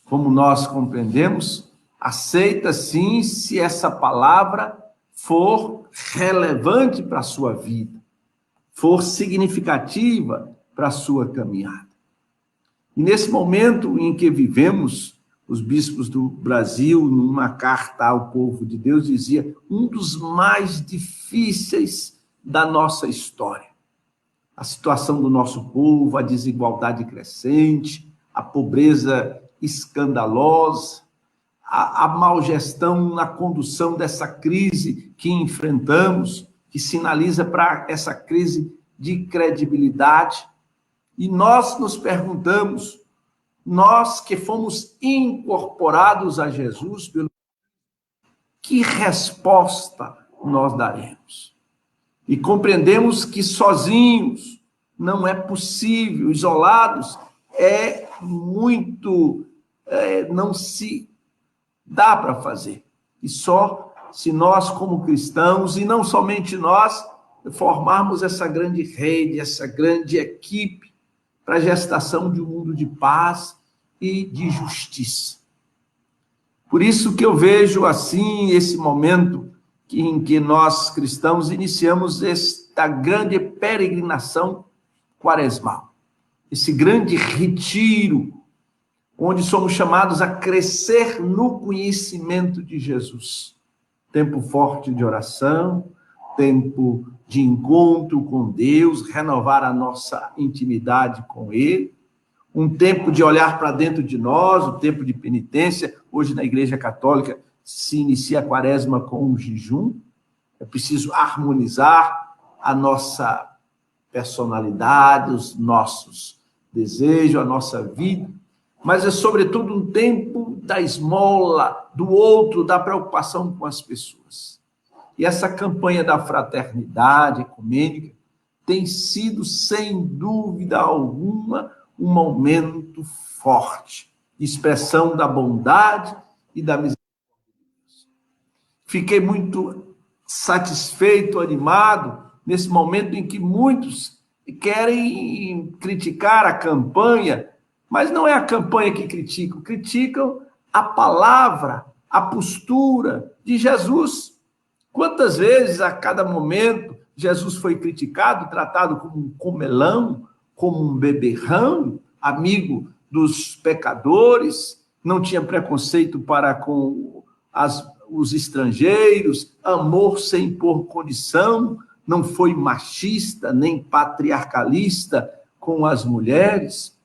Como nós compreendemos, aceita sim se essa palavra for relevante para a sua vida, for significativa para a sua caminhada. E nesse momento em que vivemos, os bispos do Brasil, numa carta ao povo de Deus, dizia um dos mais difíceis da nossa história. A situação do nosso povo, a desigualdade crescente, a pobreza escandalosa, a má gestão na condução dessa crise que enfrentamos, que sinaliza para essa crise de credibilidade. E nós nos perguntamos, nós que fomos incorporados a Jesus, que resposta nós daremos? E compreendemos que sozinhos não é possível, isolados não se dá para fazer. E só se nós, como cristãos, e não somente nós, formarmos essa grande rede, essa grande equipe para a gestação de um mundo de paz e de justiça. Por isso que eu vejo assim esse momento em que nós cristãos iniciamos esta grande peregrinação quaresmal, esse grande retiro, onde somos chamados a crescer no conhecimento de Jesus. Tempo forte de oração, tempo de encontro com Deus, renovar a nossa intimidade com Ele, um tempo de olhar para dentro de nós, o tempo de penitência. Hoje na Igreja Católica se inicia a quaresma com um jejum. É preciso harmonizar a nossa personalidade, os nossos desejos, a nossa vida, mas é sobretudo um tempo da esmola, do outro, da preocupação com as pessoas. E essa campanha da fraternidade ecumênica tem sido, sem dúvida alguma, um momento forte, expressão da bondade e da misericórdia de Deus. Fiquei muito satisfeito, animado, nesse momento em que muitos querem criticar a campanha, mas não é a campanha que criticam a palavra, a postura de Jesus. Quantas vezes, a cada momento, Jesus foi criticado, tratado como um comelão, como um beberrão, amigo dos pecadores, não tinha preconceito para com os estrangeiros, amor sem impor condição, não foi machista nem patriarcalista com as mulheres.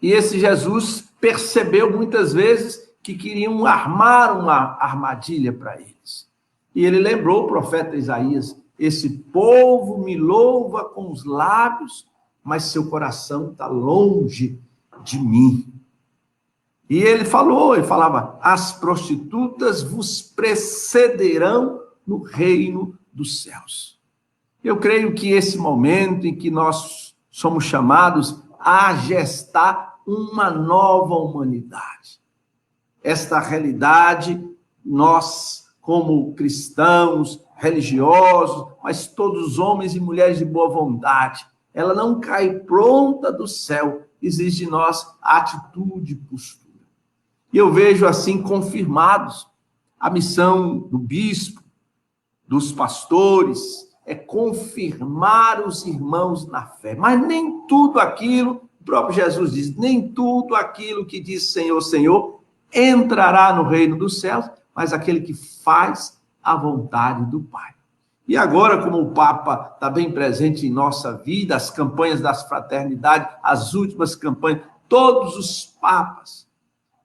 E esse Jesus percebeu muitas vezes que queriam armar uma armadilha para eles. E ele lembrou o profeta Isaías: esse povo me louva com os lábios, mas seu coração está longe de mim. E ele falava: as prostitutas vos precederão no reino dos céus. Eu creio que esse momento em que nós somos chamados a gestar uma nova humanidade, esta realidade, nós, como cristãos, religiosos, mas todos homens e mulheres de boa vontade, ela não cai pronta do céu, exige de nós atitude e postura. E eu vejo assim confirmados a missão do bispo, dos pastores, é confirmar os irmãos na fé. Mas nem tudo aquilo, o próprio Jesus diz, nem tudo aquilo que diz Senhor, Senhor, entrará no reino dos céus, mas aquele que faz a vontade do Pai. E agora, como o Papa está bem presente em nossa vida, as campanhas das fraternidades, as últimas campanhas, todos os papas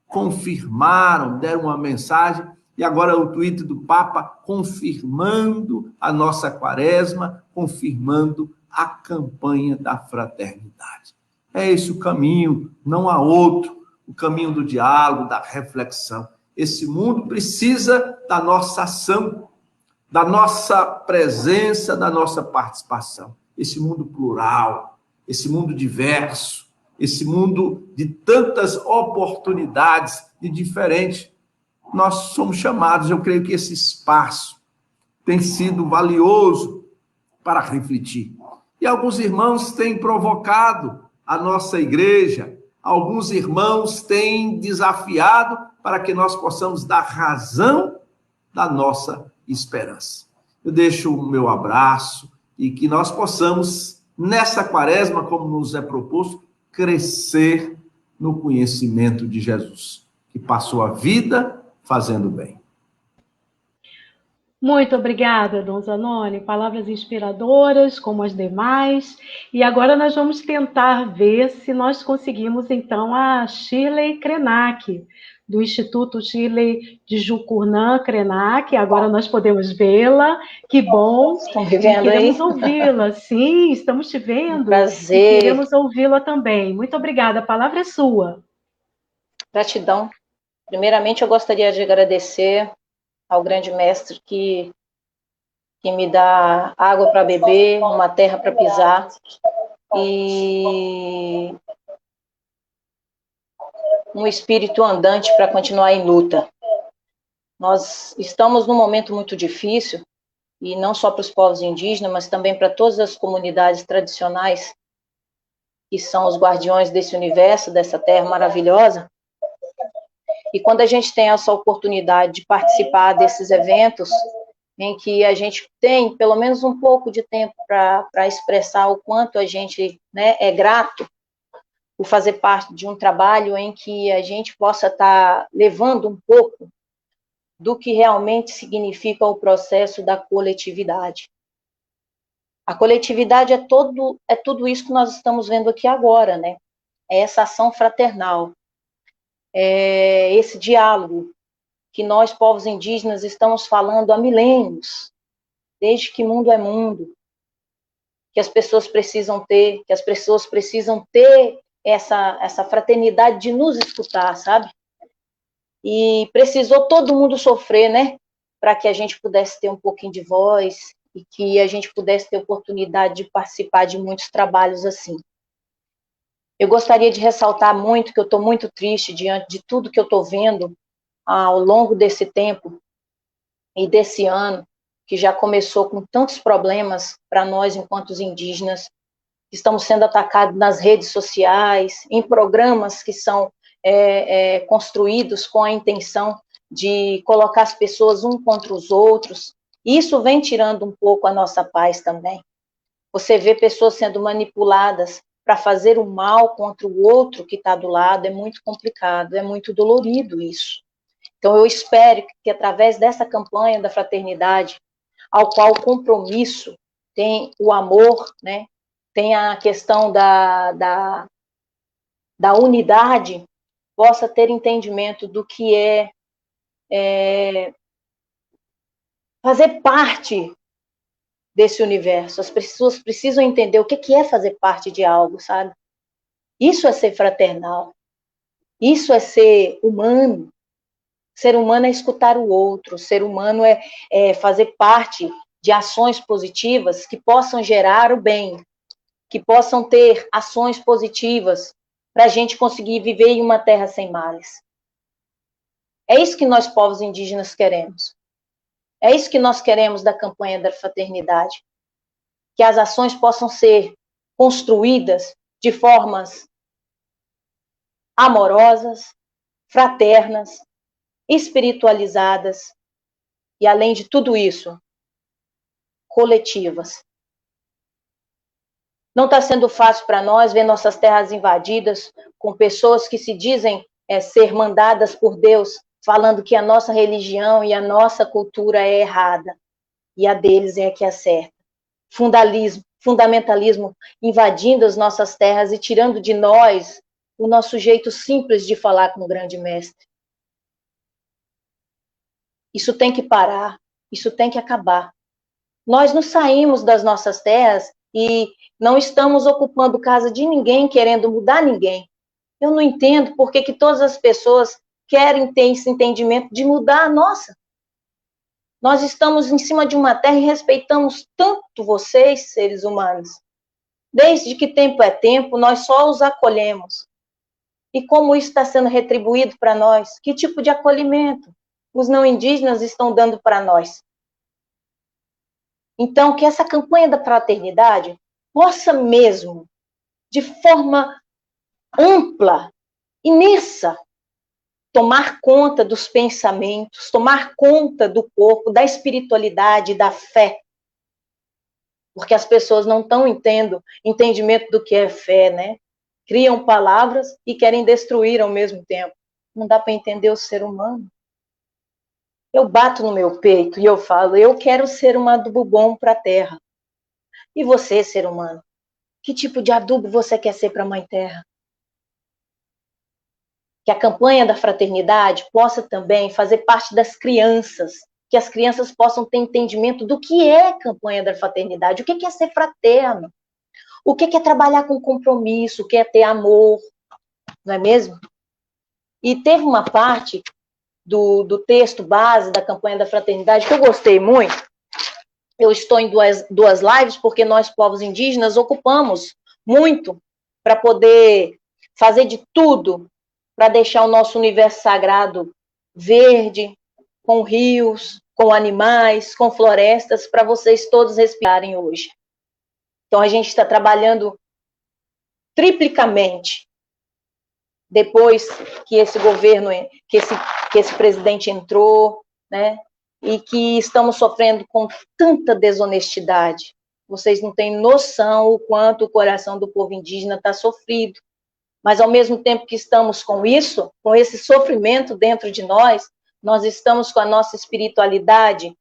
confirmaram, deram uma mensagem, e agora o tweet do Papa confirmando a nossa quaresma, confirmando a campanha da fraternidade. É esse o caminho, não há outro, o caminho do diálogo, da reflexão. Esse mundo precisa da nossa ação, da nossa presença, da nossa participação. Esse mundo plural, esse mundo diverso, esse mundo de tantas oportunidades, de diferente. Nós somos chamados, eu creio que esse espaço tem sido valioso para refletir. E alguns irmãos têm provocado a nossa igreja, alguns irmãos têm desafiado para que nós possamos dar razão da nossa esperança. Eu deixo o meu abraço e que nós possamos, nessa quaresma, como nos é proposto, crescer no conhecimento de Jesus, que passou a vida fazendo bem. Muito obrigada, Dom Zanoni. Palavras inspiradoras, como as demais. E agora nós vamos tentar ver se nós conseguimos, então, a Shirley Krenak, do Instituto Shirley de Jucurnã Krenak. Agora nós podemos vê-la. Que bom. Estão me vendo aí? Queremos ouvi-la. Sim, estamos te vendo. Prazer. E queremos ouvi-la também. Muito obrigada. A palavra é sua. Gratidão. Primeiramente, eu gostaria de agradecer ao grande mestre que me dá água para beber, uma terra para pisar e um espírito andante para continuar em luta. Nós estamos num momento muito difícil, e não só para os povos indígenas, mas também para todas as comunidades tradicionais, que são os guardiões desse universo, dessa terra maravilhosa. E quando a gente tem essa oportunidade de participar desses eventos, em que a gente tem pelo menos um pouco de tempo para expressar o quanto a gente, né, é grato por fazer parte de um trabalho em que a gente possa estar levando um pouco do que realmente significa o processo da coletividade. A coletividade é tudo isso que nós estamos vendo aqui agora, né? É essa ação fraternal, é esse diálogo que nós, povos indígenas, estamos falando há milênios, desde que mundo é mundo, que as pessoas precisam ter, essa fraternidade de nos escutar, sabe? E precisou todo mundo sofrer, né? Para que a gente pudesse ter um pouquinho de voz e que a gente pudesse ter oportunidade de participar de muitos trabalhos assim. Eu gostaria de ressaltar muito que eu estou muito triste diante de tudo que eu estou vendo ao longo desse tempo e desse ano, que já começou com tantos problemas para nós, enquanto os indígenas, que estamos sendo atacados nas redes sociais, em programas que são construídos com a intenção de colocar as pessoas um contra os outros. Isso vem tirando um pouco a nossa paz também. Você vê pessoas sendo manipuladas para fazer o mal contra o outro que está do lado, é muito complicado, é muito dolorido isso. Então, eu espero que, através dessa campanha da fraternidade, ao qual o compromisso tem o amor, né, tem a questão da unidade, possa ter entendimento do que é fazer parte desse universo. As pessoas precisam entender o que é fazer parte de algo, sabe? Isso é ser fraternal. Isso é ser humano. Ser humano é escutar o outro. Ser humano é fazer parte de ações positivas que possam gerar o bem, que possam ter ações positivas para a gente conseguir viver em uma terra sem males. É isso que nós, povos indígenas, queremos. É isso que nós queremos da campanha da fraternidade. Que as ações possam ser construídas de formas amorosas, fraternas, espiritualizadas e, além de tudo isso, coletivas. Não está sendo fácil para nós ver nossas terras invadidas com pessoas que se dizem ser mandadas por Deus, falando que a nossa religião e a nossa cultura é errada e a deles é a que é certa. Fundamentalismo invadindo as nossas terras e tirando de nós o nosso jeito simples de falar com o grande mestre. Isso tem que parar, isso tem que acabar. Nós não saímos das nossas terras e não estamos ocupando casa de ninguém, querendo mudar ninguém. Eu não entendo por que todas as pessoas querem ter esse entendimento de mudar a nossa. Nós estamos em cima de uma terra e respeitamos tanto vocês, seres humanos. Desde que tempo é tempo, nós só os acolhemos. E como isso está sendo retribuído para nós? Que tipo de acolhimento os não indígenas estão dando para nós? Então, que essa campanha da fraternidade possa mesmo, de forma ampla, imensa, tomar conta dos pensamentos, tomar conta do corpo, da espiritualidade, da fé. Porque as pessoas não estão tendo entendimento do que é fé, né? Criam palavras e querem destruir ao mesmo tempo. Não dá para entender o ser humano. Eu bato no meu peito e eu falo, eu quero ser um adubo bom para a terra. E você, ser humano? Que tipo de adubo você quer ser para a Mãe Terra? Que a campanha da fraternidade possa também fazer parte das crianças, que as crianças possam ter entendimento do que é a campanha da fraternidade, o que é ser fraterno, o que é trabalhar com compromisso, o que é ter amor, não é mesmo? E teve uma parte do texto base da campanha da fraternidade que eu gostei muito. Eu estou em duas lives porque nós, povos indígenas, ocupamos muito para poder fazer de tudo para deixar o nosso universo sagrado verde, com rios, com animais, com florestas, para vocês todos respirarem hoje. Então, a gente está trabalhando triplicamente depois que esse governo, que esse presidente entrou, né? E que estamos sofrendo com tanta desonestidade. Vocês não têm noção o quanto o coração do povo indígena está sofrido. Mas, ao mesmo tempo que estamos com isso, com esse sofrimento dentro de nós, nós estamos com a nossa espiritualidade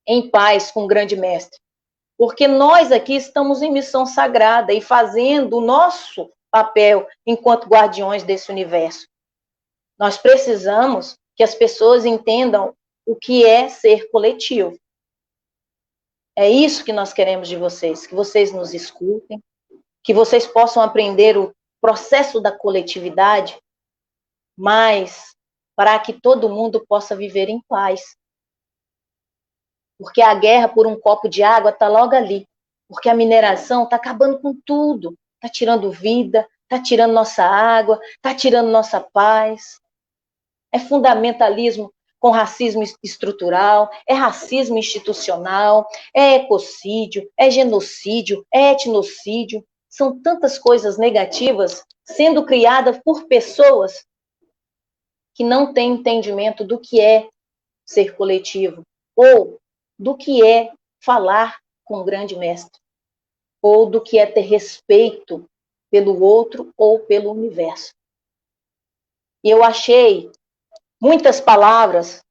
em paz com o grande mestre. Porque nós aqui estamos em missão sagrada e fazendo o nosso papel enquanto guardiões desse universo. Nós precisamos que as pessoas entendam o que é ser coletivo. É isso que nós queremos de vocês, que vocês nos escutem, que vocês possam aprender o processo da coletividade, mas para que todo mundo possa viver em paz. Porque a guerra por um copo de água está logo ali. Porque a mineração está acabando com tudo. Está tirando vida, está tirando nossa água, está tirando nossa paz. É fundamentalismo com racismo estrutural, é racismo institucional, é ecocídio, é genocídio, é etnocídio. São tantas coisas negativas sendo criadas por pessoas que não têm entendimento do que é ser coletivo, ou do que é falar com o grande mestre, ou do que é ter respeito pelo outro ou pelo universo. E eu achei muitas palavras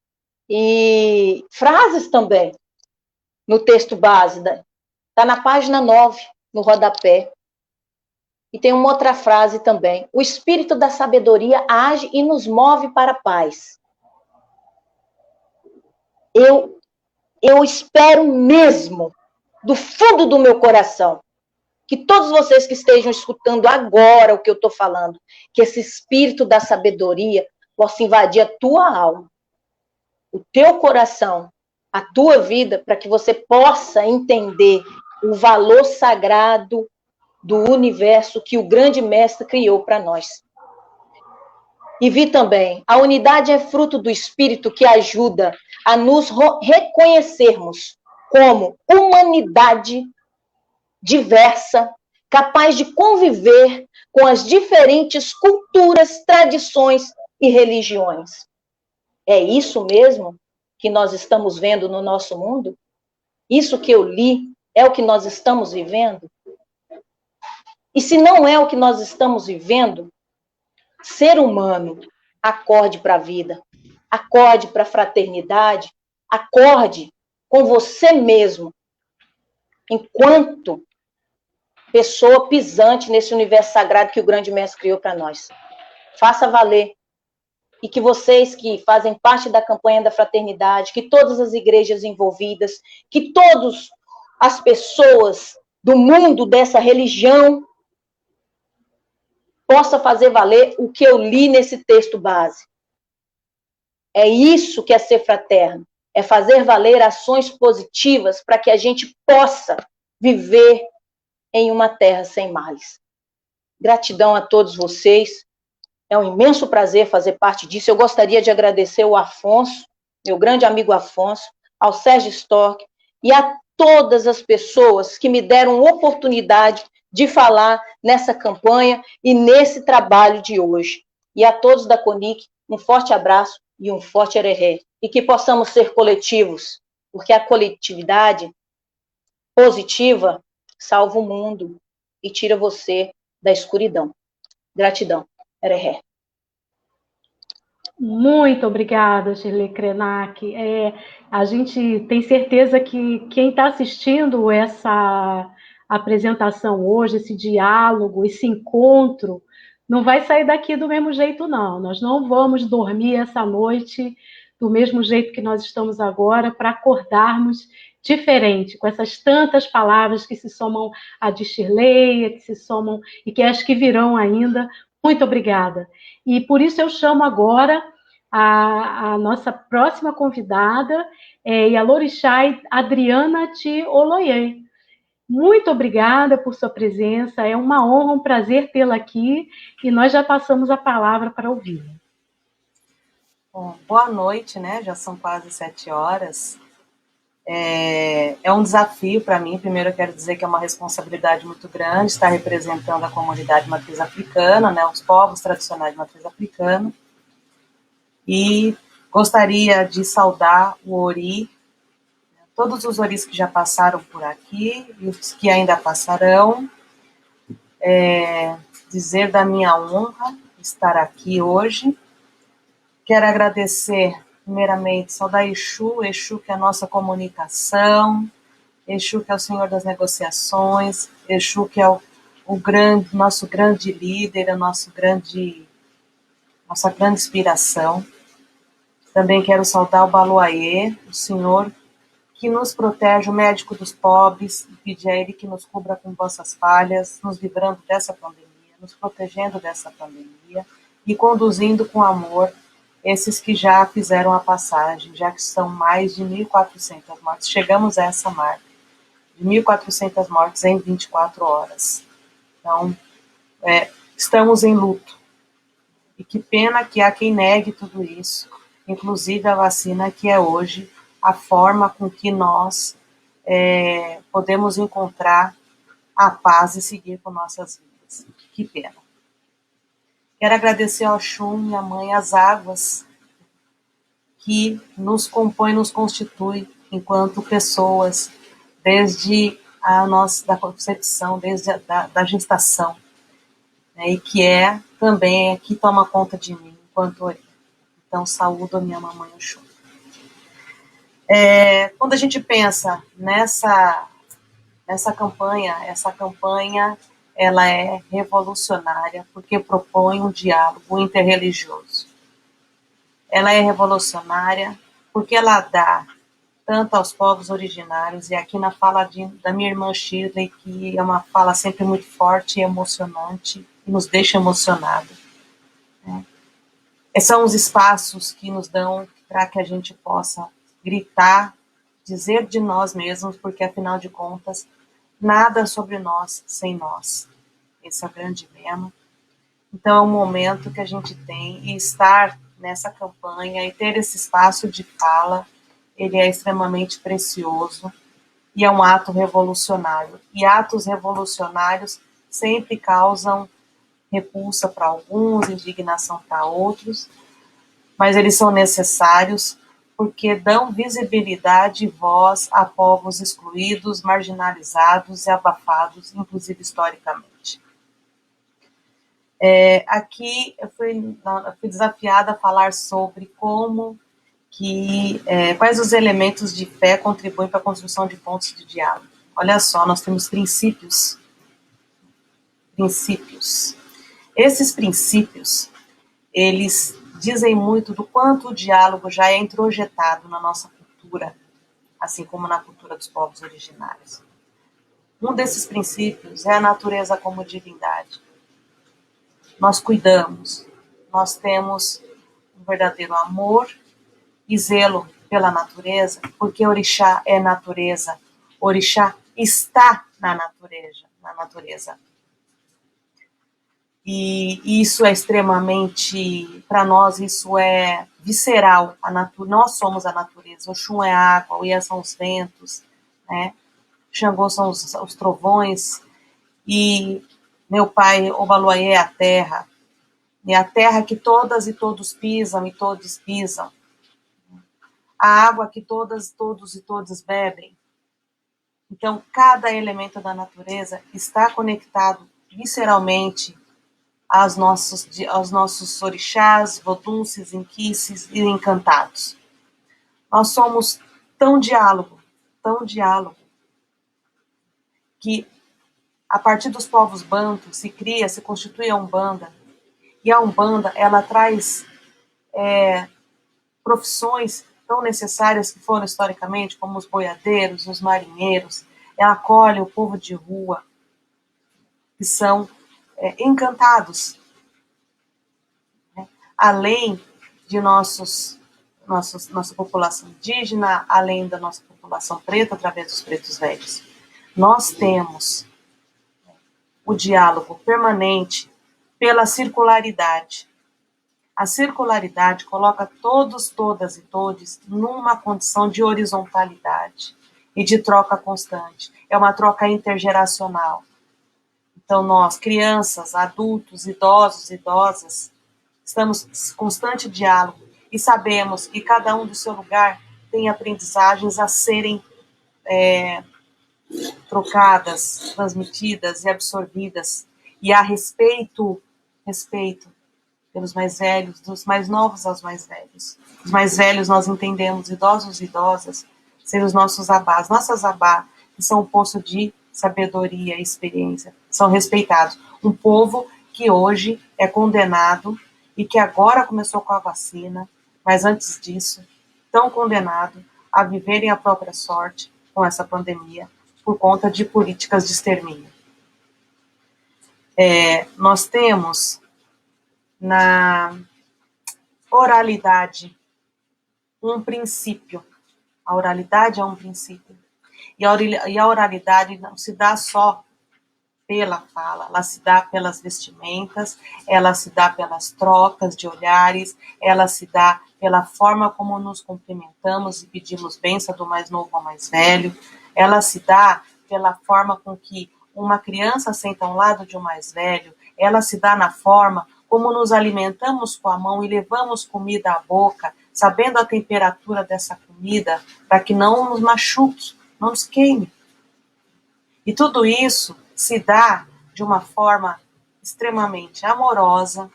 e frases também no texto base, está na página 9, no rodapé. E tem uma outra frase também. O espírito da sabedoria age e nos move para a paz. Eu espero mesmo, do fundo do meu coração, que todos vocês que estejam escutando agora o que eu estou falando, que esse espírito da sabedoria possa invadir a tua alma, o teu coração, a tua vida, para que você possa entender o valor sagrado do universo que o grande mestre criou para nós. E vi também, a unidade é fruto do espírito que ajuda a nos reconhecermos como humanidade diversa, capaz de conviver com as diferentes culturas, tradições e religiões. É isso mesmo que nós estamos vendo no nosso mundo? Isso que eu li é o que nós estamos vivendo? E se não é o que nós estamos vivendo, ser humano, acorde para a vida, acorde para a fraternidade, acorde com você mesmo, enquanto pessoa pisante nesse universo sagrado que o grande mestre criou para nós. Faça valer. E que vocês que fazem parte da campanha da fraternidade, que todas as igrejas envolvidas, que todas as pessoas do mundo dessa religião possa fazer valer o que eu li nesse texto base. É isso que é ser fraterno, é fazer valer ações positivas para que a gente possa viver em uma terra sem males. Gratidão a todos vocês, é um imenso prazer fazer parte disso. Eu gostaria de agradecer ao Afonso, meu grande amigo Afonso, ao Sérgio Storck e a todas as pessoas que me deram oportunidade de falar nessa campanha e nesse trabalho de hoje. E a todos da CONIC, um forte abraço e um forte ereré. E que possamos ser coletivos, porque a coletividade positiva salva o mundo e tira você da escuridão. Gratidão. Ereré. Muito obrigada, Shirley Krenak. A gente tem certeza que quem está assistindo essa apresentação hoje, esse diálogo, esse encontro, não vai sair daqui do mesmo jeito, não. Nós não vamos dormir essa noite do mesmo jeito que nós estamos agora, para acordarmos diferente, com essas tantas palavras que se somam a de Shirley, que se somam e que as que virão ainda. Muito obrigada. E por isso eu chamo agora a nossa próxima convidada, Yalorixá Adriana Ti Oloye. Muito obrigada por sua presença, é uma honra, um prazer tê-la aqui, e nós já passamos a palavra para ouvi-la. Bom, boa noite, né? Já são quase 7 horas. É um desafio para mim. Primeiro eu quero dizer que é uma responsabilidade muito grande estar representando a comunidade de matriz africana, né, os povos tradicionais de matriz africana. E gostaria de saudar o Ori, todos os Oris que já passaram por aqui e os que ainda passarão. Dizer da minha honra estar aqui hoje. Quero agradecer primeiramente, saudar Exu que é a nossa comunicação, Exu que é o Senhor das negociações, Exu que é nosso grande líder, nossa grande inspiração. Também quero saudar o Baloaê, o Senhor que nos protege, o médico dos pobres, e pedir a Ele que nos cubra com vossas falhas, nos livrando dessa pandemia, nos protegendo dessa pandemia e conduzindo com amor esses que já fizeram a passagem, já que são mais de 1.400 mortes. Chegamos a essa marca, de 1.400 mortes em 24 horas. Então, estamos em luto. E que pena que há quem negue tudo isso, inclusive a vacina, que é hoje a forma com que nós podemos encontrar a paz e seguir com nossas vidas. Que pena. Quero agradecer ao Oxum, minha mãe, as águas que nos compõem, nos constitui enquanto pessoas, desde a nossa da concepção, desde da gestação, né, e que também que toma conta de mim enquanto Ori. Então, saúdo a minha mamãe Oxum. Quando a gente pensa nessa campanha, essa campanha ela é revolucionária porque propõe um diálogo interreligioso. Ela é revolucionária porque ela dá tanto aos povos originários, e aqui na fala da minha irmã Shirley, que é uma fala sempre muito forte e emocionante, e nos deixa emocionados. Né? São os espaços que nos dão para que a gente possa gritar, dizer de nós mesmos, porque afinal de contas, nada sobre nós sem nós. Esse é o grande lema. Então é um momento que a gente tem, e estar nessa campanha e ter esse espaço de fala, ele é extremamente precioso e é um ato revolucionário. E atos revolucionários sempre causam repulsa para alguns, indignação para outros, mas eles são necessários porque dão visibilidade e voz a povos excluídos, marginalizados e abafados, inclusive historicamente. Aqui eu fui desafiada a falar sobre quais os elementos de fé contribuem para a construção de pontos de diálogo. Olha só, nós temos princípios. Esses princípios, eles dizem muito do quanto o diálogo já é introjetado na nossa cultura, assim como na cultura dos povos originários. Um desses princípios é a natureza como divindade. Nós cuidamos, nós temos um verdadeiro amor e zelo pela natureza, porque orixá é natureza, orixá está na natureza. E isso é extremamente, para nós, isso é visceral. Nós somos a natureza. Oxum é a água, Oiê são os ventos, né? Xangô são os trovões, e meu pai, Obaluayê, é a terra. E a terra que todas e todos pisam e todos pisam. A água que todas, todos e todos bebem. Então, cada elemento da natureza está conectado visceralmente aos nossos orixás, votunces, inquices e encantados. Nós somos tão diálogo, que a partir dos povos bantos se constitui a Umbanda, e a Umbanda, ela traz profissões tão necessárias que foram historicamente, como os boiadeiros, os marinheiros. Ela acolhe o povo de rua, que são encantados, né? Além de nossa população indígena, além da nossa população preta, através dos pretos velhos. Nós temos o diálogo permanente pela circularidade. A circularidade coloca todos, todas e todes numa condição de horizontalidade e de troca constante. É uma troca intergeracional. Então, nós, crianças, adultos, idosos, idosas, estamos em constante diálogo e sabemos que cada um do seu lugar tem aprendizagens a serem trocadas, transmitidas e absorvidas. E há respeito pelos mais velhos, dos mais novos aos mais velhos. Os mais velhos nós entendemos, idosos e idosas, ser os nossos abás. Nossas abás, que são um poço de sabedoria e experiência, são respeitados. Um povo que hoje é condenado e que agora começou com a vacina, mas antes disso, tão condenado a viverem a própria sorte com essa pandemia por conta de políticas de extermínio. Nós temos na oralidade um princípio. A oralidade é um princípio. E a oralidade não se dá só pela fala, ela se dá pelas vestimentas, ela se dá pelas trocas de olhares, ela se dá pela forma como nos cumprimentamos e pedimos bênção do mais novo ao mais velho, ela se dá pela forma com que uma criança senta ao lado de um mais velho, ela se dá na forma como nos alimentamos com a mão e levamos comida à boca, sabendo a temperatura dessa comida, para que não nos machuque, não nos queime. E tudo isso se dá de uma forma extremamente amorosa,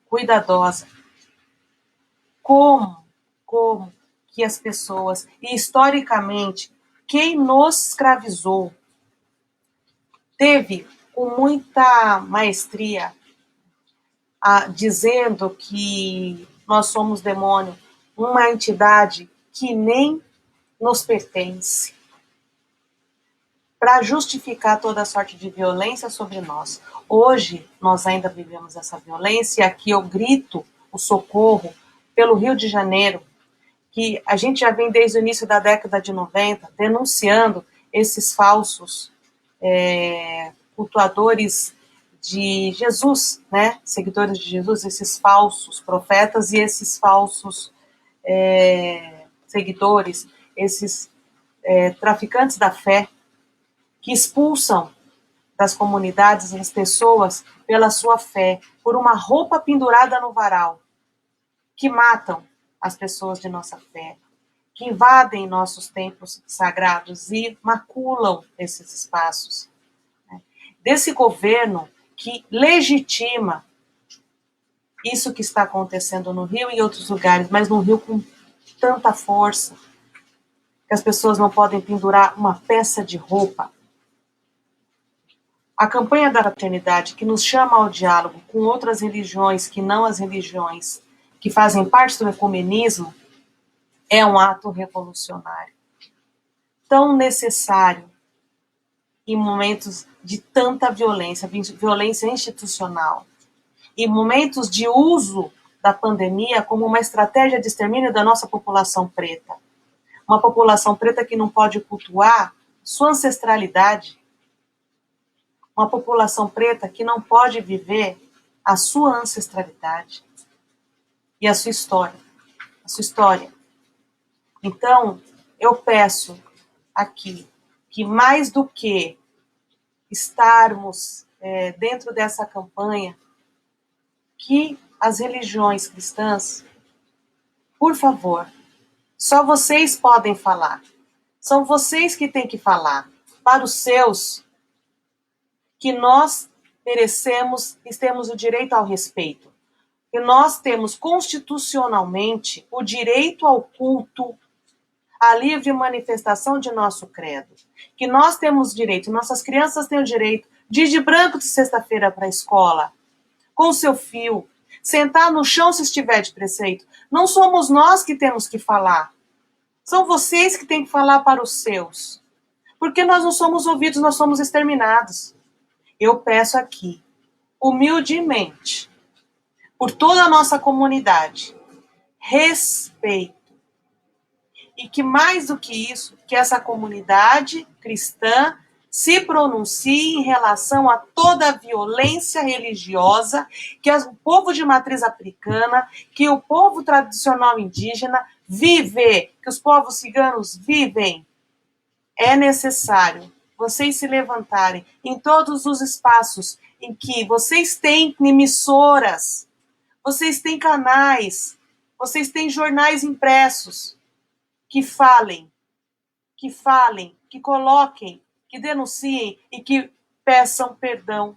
cuidadosa. Como que as pessoas, e historicamente, quem nos escravizou, teve com muita maestria, dizendo que nós somos demônio, uma entidade que nem nos pertence, para justificar toda sorte de violência sobre nós. Hoje, nós ainda vivemos essa violência, e aqui eu grito o socorro pelo Rio de Janeiro, que a gente já vem desde o início da década de 90, denunciando esses falsos cultuadores de Jesus, né? Seguidores de Jesus, esses falsos profetas e esses falsos seguidores, esses traficantes da fé, que expulsam das comunidades as pessoas pela sua fé, por uma roupa pendurada no varal, que matam as pessoas de nossa fé, que invadem nossos templos sagrados e maculam esses espaços. Desse governo que legitima isso que está acontecendo no Rio e em outros lugares, mas no Rio com tanta força, que as pessoas não podem pendurar uma peça de roupa. A campanha da fraternidade, que nos chama ao diálogo com outras religiões que não as religiões que fazem parte do ecumenismo, é um ato revolucionário. Tão necessário em momentos de tanta violência, violência institucional, em momentos de uso da pandemia como uma estratégia de extermínio da nossa população preta. Uma população preta que não pode cultuar sua ancestralidade, uma população preta que não pode viver a sua ancestralidade e a sua história. Então, eu peço aqui que mais do que estarmos dentro dessa campanha, que as religiões cristãs, por favor, só vocês podem falar. São vocês que têm que falar para os seus, que nós merecemos e temos o direito ao respeito. Que nós temos constitucionalmente o direito ao culto, à livre manifestação de nosso credo. Que nós temos direito, nossas crianças têm o direito de ir de branco de sexta-feira para a escola, com o seu fio, sentar no chão se estiver de preceito. Não somos nós que temos que falar. São vocês que têm que falar para os seus. Porque nós não somos ouvidos, nós somos exterminados. Eu peço aqui, humildemente, por toda a nossa comunidade, respeito. E que mais do que isso, que essa comunidade cristã se pronuncie em relação a toda a violência religiosa que o povo de matriz africana, que o povo tradicional indígena vive, que os povos ciganos vivem. É necessário vocês se levantarem em todos os espaços em que vocês têm emissoras, vocês têm canais, vocês têm jornais impressos, que falem, que coloquem, que denunciem e que peçam perdão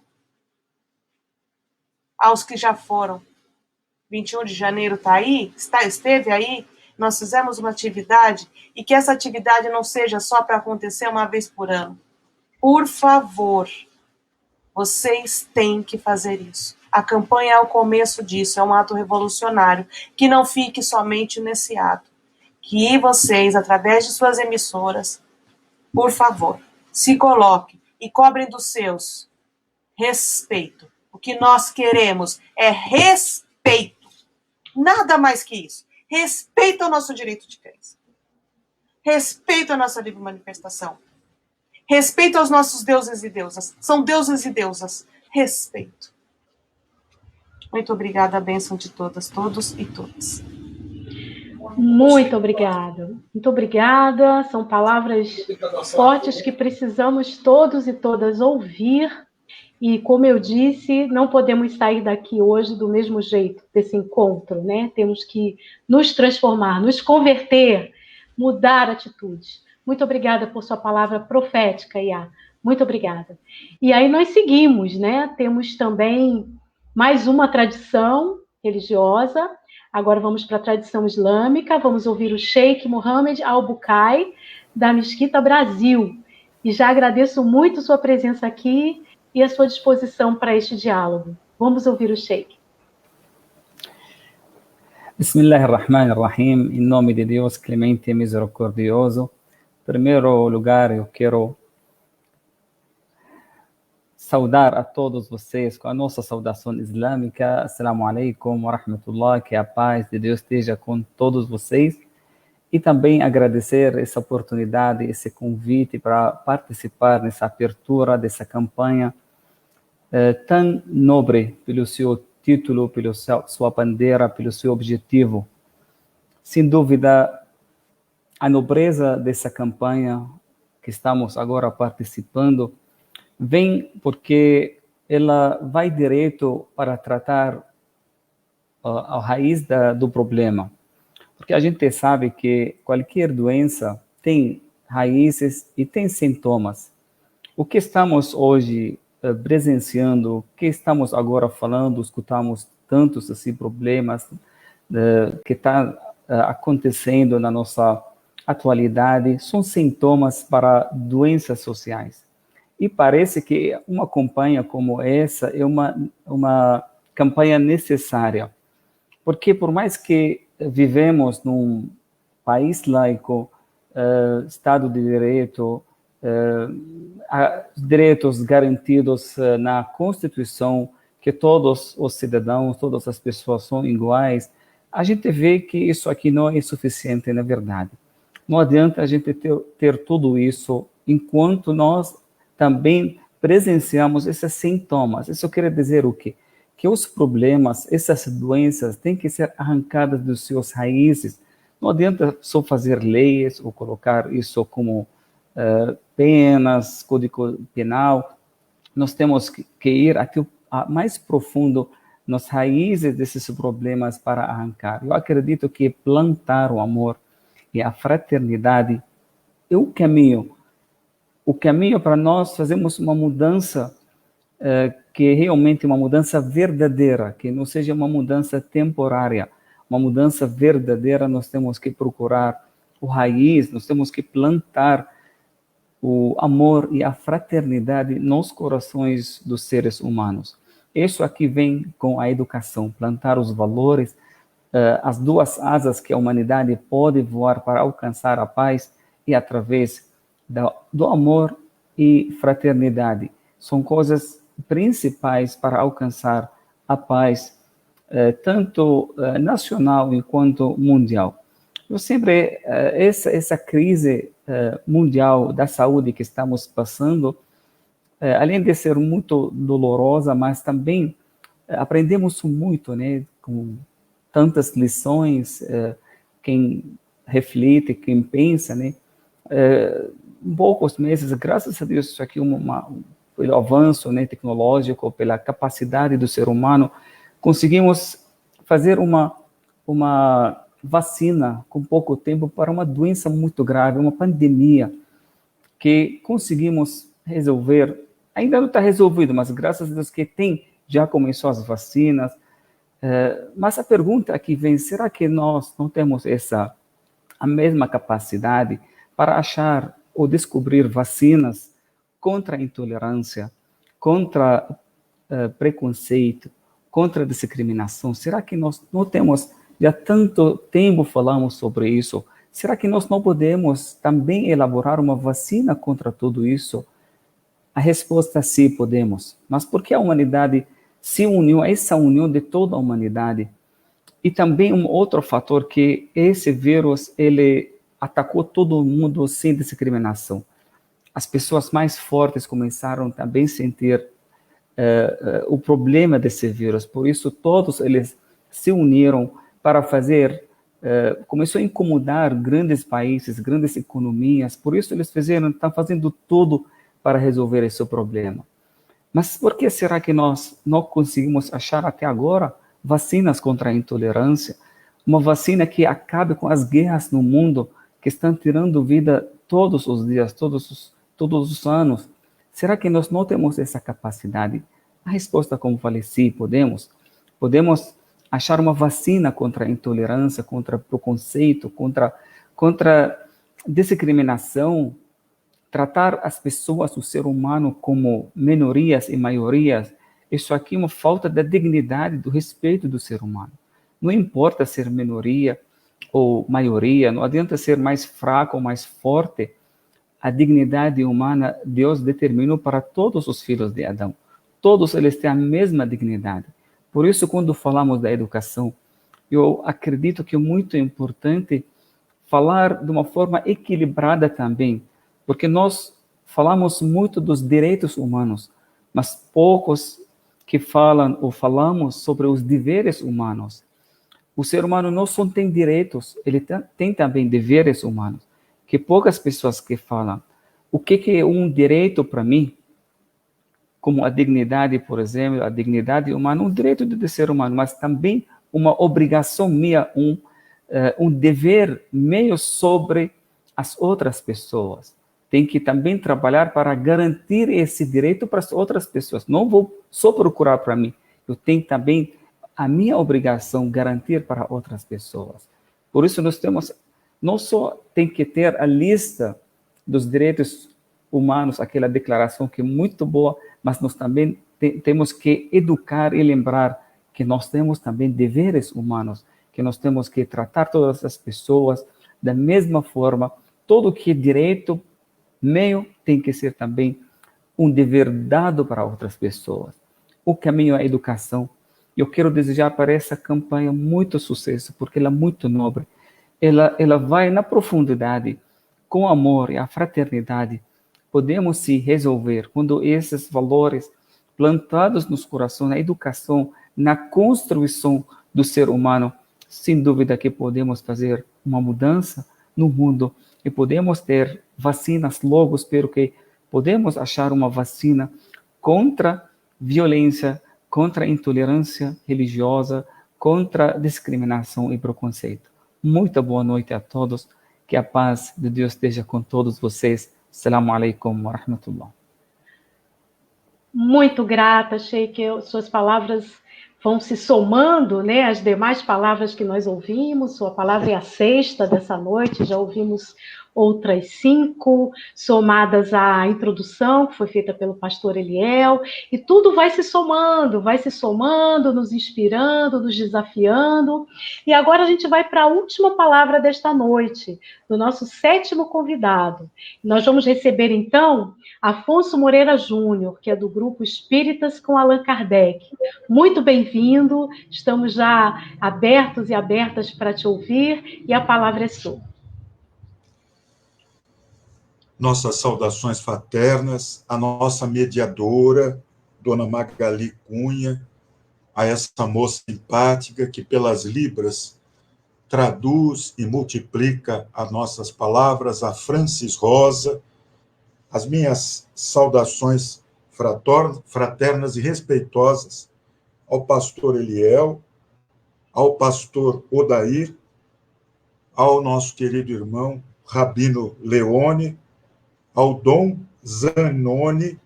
aos que já foram. 21 de janeiro está aí, esteve aí, nós fizemos uma atividade e que essa atividade não seja só para acontecer uma vez por ano. Por favor, vocês têm que fazer isso. A campanha é o começo disso, é um ato revolucionário, que não fique somente nesse ato. Que vocês, através de suas emissoras, por favor, se coloquem e cobrem dos seus respeito. O que nós queremos é respeito. Nada mais que isso. Respeito ao nosso direito de crença. Respeito à nossa livre manifestação. Respeito aos nossos deuses e deusas. São deuses e deusas. Respeito. Muito obrigada, a bênção de todas, todos e todas. Muito obrigada. Muito obrigada. São palavras fortes que precisamos todos e todas ouvir. E, como eu disse, não podemos sair daqui hoje do mesmo jeito, desse encontro, né? Temos que nos transformar, nos converter, mudar atitudes. Muito obrigada por sua palavra profética, Iá. Muito obrigada. E aí nós seguimos, né? Temos também mais uma tradição religiosa. Agora vamos para a tradição islâmica. Vamos ouvir o Sheikh Mohammed Al-Bukai, da Mesquita Brasil. E já agradeço muito sua presença aqui, e a sua disposição para este diálogo. Vamos ouvir o Sheikh. Bismillahirrahmanirrahim, em nome de Deus, clemente e misericordioso. Em primeiro lugar, eu quero saudar a todos vocês com a nossa saudação islâmica. Assalamu alaikum wa rahmatullah, que a paz de Deus esteja com todos vocês. E também agradecer essa oportunidade, esse convite para participar nessa abertura dessa campanha tão nobre pelo seu título, pela sua bandeira, pelo seu objetivo. Sem dúvida, a nobreza dessa campanha que estamos agora participando vem porque ela vai direto para tratar a raiz do problema. Porque a gente sabe que qualquer doença tem raízes e tem sintomas. O que estamos hoje presenciando, o que estamos agora falando, escutamos tantos assim, problemas que está acontecendo na nossa atualidade, são sintomas para doenças sociais. E parece que uma campanha como essa é uma campanha necessária, porque por mais que vivemos num país laico, Estado de Direito, direitos garantidos na Constituição, que todos os cidadãos, todas as pessoas são iguais, a gente vê que isso aqui não é suficiente, na verdade. Não adianta a gente ter tudo isso enquanto nós também presenciamos esses sintomas. Isso quer dizer o quê? Que os problemas, essas doenças, têm que ser arrancadas dos seus raízes. Não adianta só fazer leis ou colocar isso como penas, código penal. Nós temos que ir até mais profundo nas raízes desses problemas para arrancar. Eu acredito que plantar o amor e a fraternidade é o caminho. O caminho para nós fazermos uma mudança que é realmente uma mudança verdadeira, que não seja uma mudança temporária. Uma mudança verdadeira, nós temos que procurar o raiz, nós temos que plantar o amor e a fraternidade nos corações dos seres humanos. Isso aqui vem com a educação, plantar os valores, as duas asas que a humanidade pode voar para alcançar a paz e através do amor e fraternidade. São coisas principais para alcançar a paz, tanto nacional quanto mundial. Eu sempre, essa crise mundial da saúde que estamos passando, além de ser muito dolorosa, mas também aprendemos muito, né, com tantas lições, quem reflete, quem pensa, né, em poucos meses, graças a Deus, isso aqui pelo avanço, né, tecnológico, pela capacidade do ser humano, conseguimos fazer uma vacina com pouco tempo para uma doença muito grave, uma pandemia, que conseguimos resolver. Ainda não está resolvido, mas graças a Deus que já começou as vacinas. Mas a pergunta aqui vem, será que nós não temos a mesma capacidade para achar ou descobrir vacinas contra a intolerância, contra preconceito, contra a discriminação? Será que nós não temos, já tanto tempo falamos sobre isso, será que nós não podemos também elaborar uma vacina contra tudo isso? A resposta é sim, podemos. Mas por que a humanidade se uniu, essa união de toda a humanidade? E também um outro fator, que esse vírus, ele atacou todo mundo sem discriminação. As pessoas mais fortes começaram também a sentir o problema desse vírus. Por isso, todos eles se uniram para fazer, começou a incomodar grandes países, grandes economias. Por isso, eles estão fazendo tudo para resolver esse problema. Mas por que será que nós não conseguimos achar até agora vacinas contra a intolerância? Uma vacina que acabe com as guerras no mundo, que estão tirando vida todos os dias, todos os anos. Será que nós não temos essa capacidade? A resposta, como falei, sim, podemos. Podemos achar uma vacina contra a intolerância, contra preconceito, contra discriminação, tratar as pessoas, o ser humano, como minorias e maiorias, isso aqui é uma falta da dignidade, do respeito do ser humano. Não importa ser minoria ou maioria, não adianta ser mais fraco ou mais forte. A dignidade humana Deus determinou para todos os filhos de Adão. Todos eles têm a mesma dignidade. Por isso, quando falamos da educação, eu acredito que é muito importante falar de uma forma equilibrada também, porque nós falamos muito dos direitos humanos, mas poucos que falam ou falamos sobre os deveres humanos. O ser humano não só tem direitos, ele tem também deveres humanos, que poucas pessoas que falam. O que é um direito para mim? Como a dignidade, por exemplo, a dignidade humana, um direito de ser humano, mas também uma obrigação minha, um dever meu sobre as outras pessoas. Tem que também trabalhar para garantir esse direito para as outras pessoas. Não vou só procurar para mim, eu tenho também a minha obrigação garantir para outras pessoas. Por isso nós temos, não só tem que ter a lista dos direitos humanos, aquela declaração que é muito boa, mas nós também temos que educar e lembrar que nós temos também deveres humanos, que nós temos que tratar todas as pessoas da mesma forma. Todo que é direito meu tem que ser também um dever dado para outras pessoas. O caminho é a educação. Eu quero desejar para essa campanha muito sucesso, porque ela é muito nobre. Ela vai na profundidade, com amor e a fraternidade. Podemos se resolver quando esses valores plantados nos corações, na educação, na construção do ser humano, sem dúvida que podemos fazer uma mudança no mundo e podemos ter vacinas logo, espero que podemos achar uma vacina contra violência, contra intolerância religiosa, contra discriminação e preconceito. Muito boa noite a todos, que a paz de Deus esteja com todos vocês. Assalamu alaikum wa rahmatullah. Muito grata, Sheikh, suas palavras vão se somando, né, às demais palavras que nós ouvimos. Sua palavra é a sexta dessa noite, já ouvimos outras 5, somadas à introdução que foi feita pelo pastor Eliel, e tudo vai se somando, nos inspirando, nos desafiando. E agora a gente vai para a última palavra desta noite, do nosso 7º convidado. Nós vamos receber, então, Afonso Moreira Júnior, que é do Grupo Espíritas com Allan Kardec. Muito bem-vindo, estamos já abertos e abertas para te ouvir, e a palavra é sua. Nossas saudações fraternas, a nossa mediadora, Dona Magali Cunha, a essa moça simpática que pelas libras traduz e multiplica as nossas palavras, a Francis Rosa, as minhas saudações fraternas e respeitosas ao pastor Eliel, ao pastor Odair, ao nosso querido irmão Rabino Leone, ao Dom Zanoni,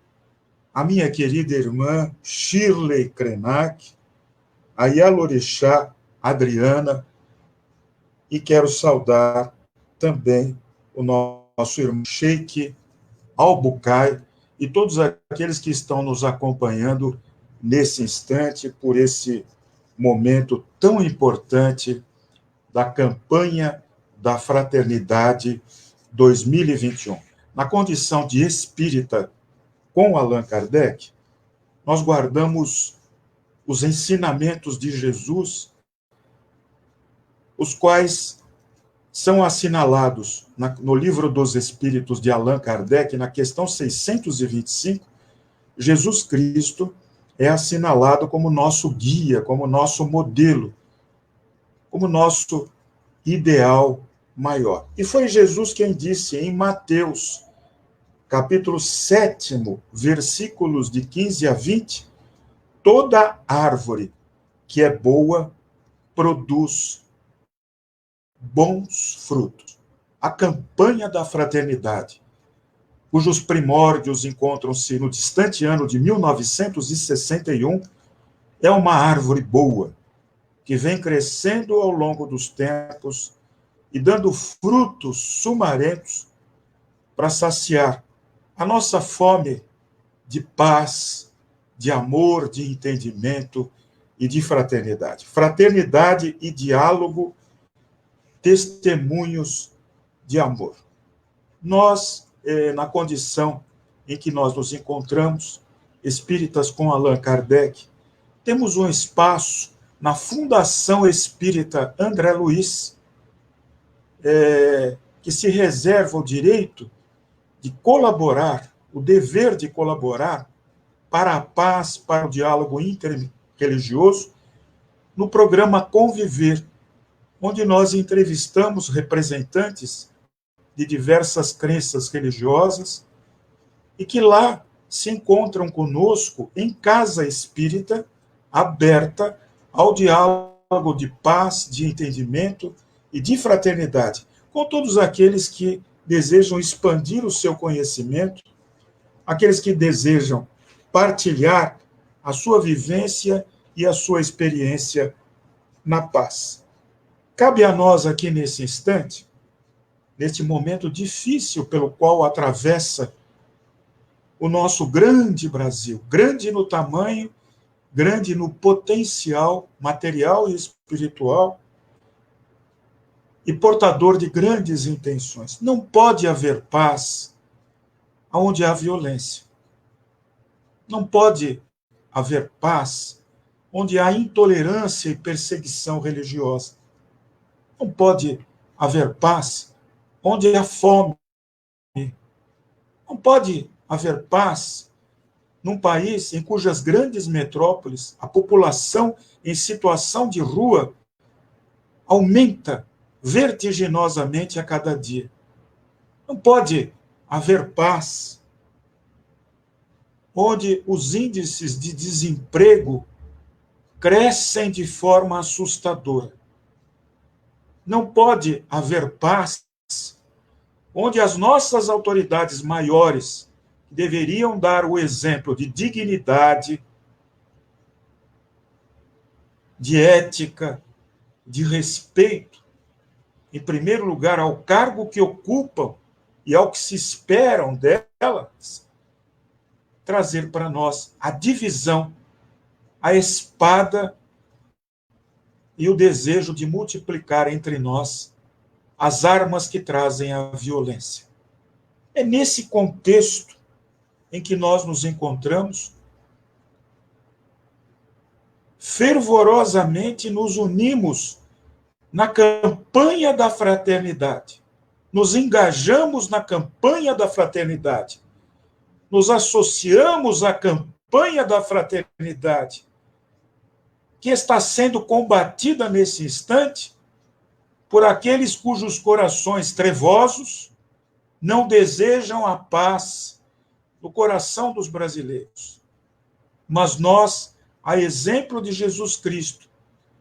a minha querida irmã Shirley Krenak, a Yalorixá Adriana, e quero saudar também o nosso irmão Sheikh Albucai e todos aqueles que estão nos acompanhando nesse instante, por esse momento tão importante da campanha da Fraternidade 2021. Na condição de espírita com Allan Kardec, nós guardamos os ensinamentos de Jesus, os quais são assinalados no Livro dos Espíritos de Allan Kardec, na questão 625, Jesus Cristo é assinalado como nosso guia, como nosso modelo, como nosso ideal maior. E foi Jesus quem disse em Mateus, capítulo 7, versículos de 15 a 20, toda árvore que é boa produz bons frutos. A campanha da fraternidade, cujos primórdios encontram-se no distante ano de 1961, é uma árvore boa, que vem crescendo ao longo dos tempos e dando frutos sumarentos para saciar a nossa fome de paz, de amor, de entendimento e de fraternidade. Fraternidade e diálogo, testemunhos de amor. Nós, na condição em que nós nos encontramos, espíritas com Allan Kardec, temos um espaço na Fundação Espírita André Luiz, que se reserva o direito de colaborar, o dever de colaborar para a paz, para o diálogo interreligioso, no programa Conviver, onde nós entrevistamos representantes de diversas crenças religiosas e que lá se encontram conosco em casa espírita, aberta ao diálogo de paz, de entendimento e de fraternidade, com todos aqueles que desejam expandir o seu conhecimento, aqueles que desejam partilhar a sua vivência e a sua experiência na paz. Cabe a nós aqui nesse instante, neste momento difícil pelo qual atravessa o nosso grande Brasil, grande no tamanho, grande no potencial material e espiritual, e portador de grandes intenções. Não pode haver paz onde há violência. Não pode haver paz onde há intolerância e perseguição religiosa. Não pode haver paz onde há fome. Não pode haver paz num país em cujas grandes metrópoles a população em situação de rua aumenta vertiginosamente a cada dia. Não pode haver paz onde os índices de desemprego crescem de forma assustadora. Não pode haver paz onde as nossas autoridades maiores deveriam dar o exemplo de dignidade, de ética, de respeito, em primeiro lugar, ao cargo que ocupam e ao que se esperam delas, trazer para nós a divisão, a espada e o desejo de multiplicar entre nós as armas que trazem a violência. É nesse contexto em que nós nos encontramos, fervorosamente nos unimos na campanha da fraternidade, nos engajamos na campanha da fraternidade, nos associamos à campanha da fraternidade, que está sendo combatida nesse instante por aqueles cujos corações trevosos não desejam a paz no coração dos brasileiros. Mas nós, a exemplo de Jesus Cristo,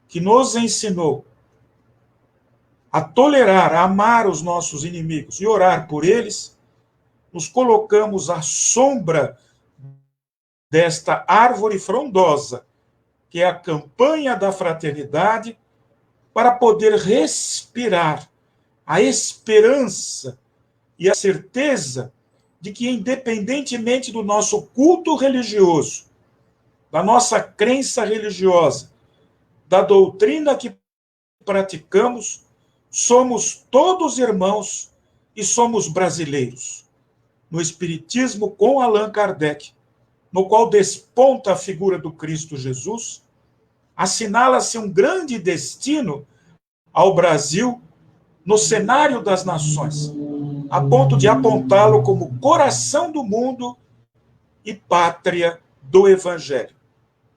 que nos ensinou a tolerar, a amar os nossos inimigos e orar por eles, nos colocamos à sombra desta árvore frondosa, que é a campanha da fraternidade, para poder respirar a esperança e a certeza de que, independentemente do nosso culto religioso, da nossa crença religiosa, da doutrina que praticamos, somos todos irmãos e somos brasileiros. No Espiritismo, com Allan Kardec, no qual desponta a figura do Cristo Jesus, assinala-se um grande destino ao Brasil no cenário das nações, a ponto de apontá-lo como coração do mundo e pátria do Evangelho.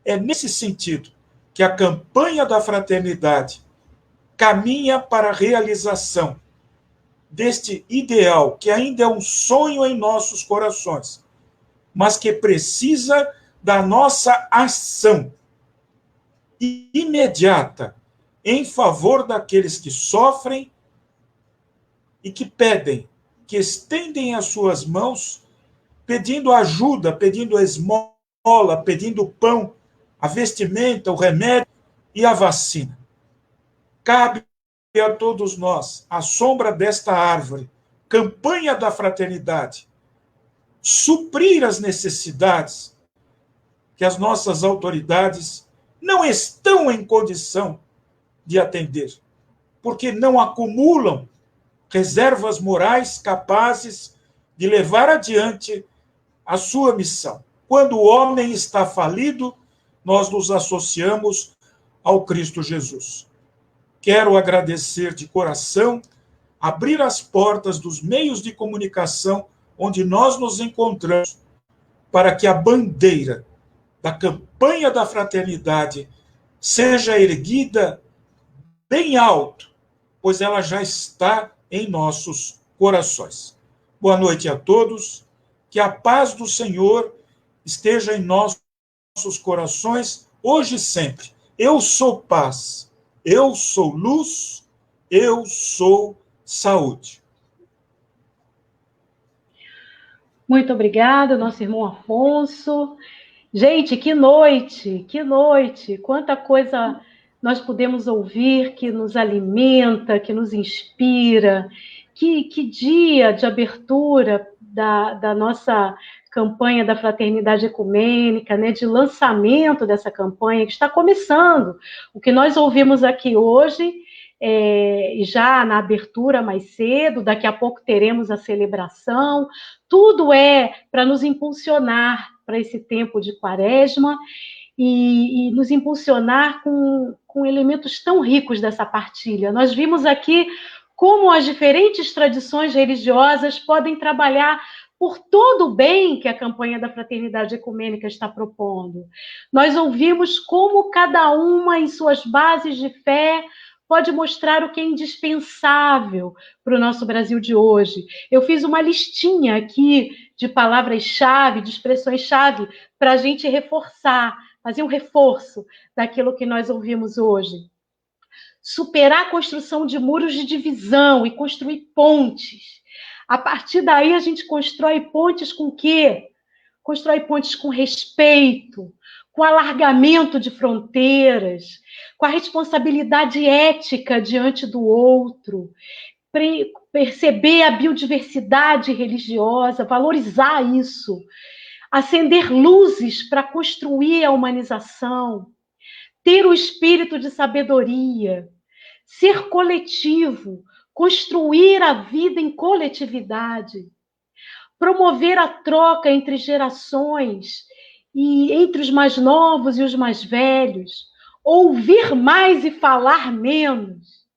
É nesse sentido que a campanha da fraternidade caminha para a realização deste ideal, que ainda é um sonho em nossos corações, mas que precisa da nossa ação imediata em favor daqueles que sofrem e que pedem, que estendem as suas mãos, pedindo ajuda, pedindo esmola, pedindo pão, a vestimenta, o remédio e a vacina. Cabe a todos nós, à sombra desta árvore, campanha da fraternidade, suprir as necessidades que as nossas autoridades não estão em condição de atender, porque não acumulam reservas morais capazes de levar adiante a sua missão. Quando o homem está falido, nós nos associamos ao Cristo Jesus. Quero agradecer de coração, abrir as portas dos meios de comunicação onde nós nos encontramos, para que a bandeira da campanha da fraternidade seja erguida bem alto, pois ela já está em nossos corações. Boa noite a todos, que a paz do Senhor esteja em nossos corações, hoje e sempre. Eu sou paz, eu sou luz, eu sou saúde. Muito obrigada, nosso irmão Afonso. Gente, que noite, quanta coisa nós podemos ouvir que nos alimenta, que nos inspira. Que dia de abertura da nossa campanha da Fraternidade Ecumênica, né, de lançamento dessa campanha que está começando. O que nós ouvimos aqui hoje, já na abertura mais cedo, daqui a pouco teremos a celebração, tudo é para nos impulsionar para esse tempo de Quaresma e nos impulsionar com elementos tão ricos dessa partilha. Nós vimos aqui como as diferentes tradições religiosas podem trabalhar por todo o bem que a campanha da Fraternidade Ecumênica está propondo. Nós ouvimos como cada uma, em suas bases de fé, pode mostrar o que é indispensável para o nosso Brasil de hoje. Eu fiz uma listinha aqui de palavras-chave, de expressões-chave, para a gente reforçar, fazer um reforço daquilo que nós ouvimos hoje. Superar a construção de muros de divisão e construir pontes. A partir daí, a gente constrói pontes com o quê? Constrói pontes com respeito, com alargamento de fronteiras, com a responsabilidade ética diante do outro, perceber a biodiversidade religiosa, valorizar isso, acender luzes para construir a humanização, ter o espírito de sabedoria, ser coletivo, construir a vida em coletividade, promover a troca entre gerações e entre os mais novos e os mais velhos, ouvir mais e falar menos,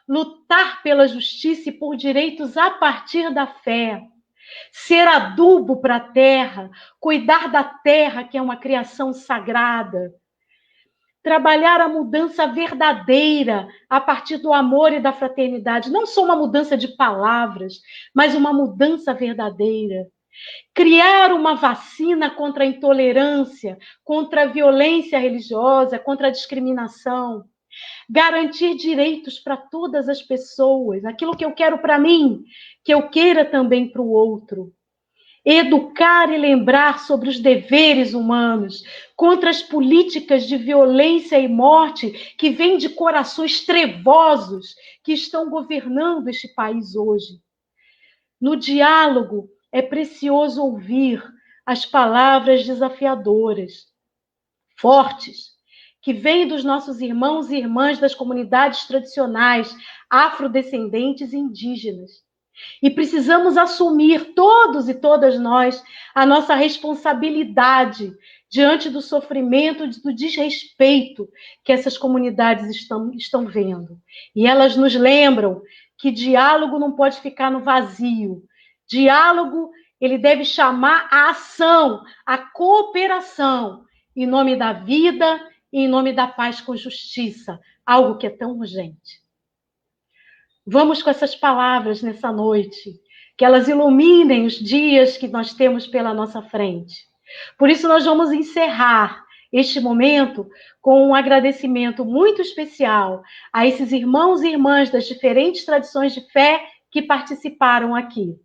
lutar pela justiça e por direitos a partir da fé, ser adubo para a terra, cuidar da terra, que é uma criação sagrada, trabalhar a mudança verdadeira a partir do amor e da fraternidade, não só uma mudança de palavras, mas uma mudança verdadeira. Criar uma vacina contra a intolerância, contra a violência religiosa, contra a discriminação. Garantir direitos para todas as pessoas, aquilo que eu quero para mim, que eu queira também para o outro. Educar e lembrar sobre os deveres humanos, contra as políticas de violência e morte que vêm de corações trevosos que estão governando este país hoje. No diálogo, é precioso ouvir as palavras desafiadoras, fortes, que vêm dos nossos irmãos e irmãs das comunidades tradicionais, afrodescendentes e indígenas. E precisamos assumir, todos e todas nós, a nossa responsabilidade diante do sofrimento, do desrespeito que essas comunidades estão vendo. E elas nos lembram que diálogo não pode ficar no vazio. Diálogo, ele deve chamar a ação, a cooperação, em nome da vida e em nome da paz com justiça, algo que é tão urgente. Vamos com essas palavras nessa noite, que elas iluminem os dias que nós temos pela nossa frente. Por isso, nós vamos encerrar este momento com um agradecimento muito especial a esses irmãos e irmãs das diferentes tradições de fé que participaram aqui.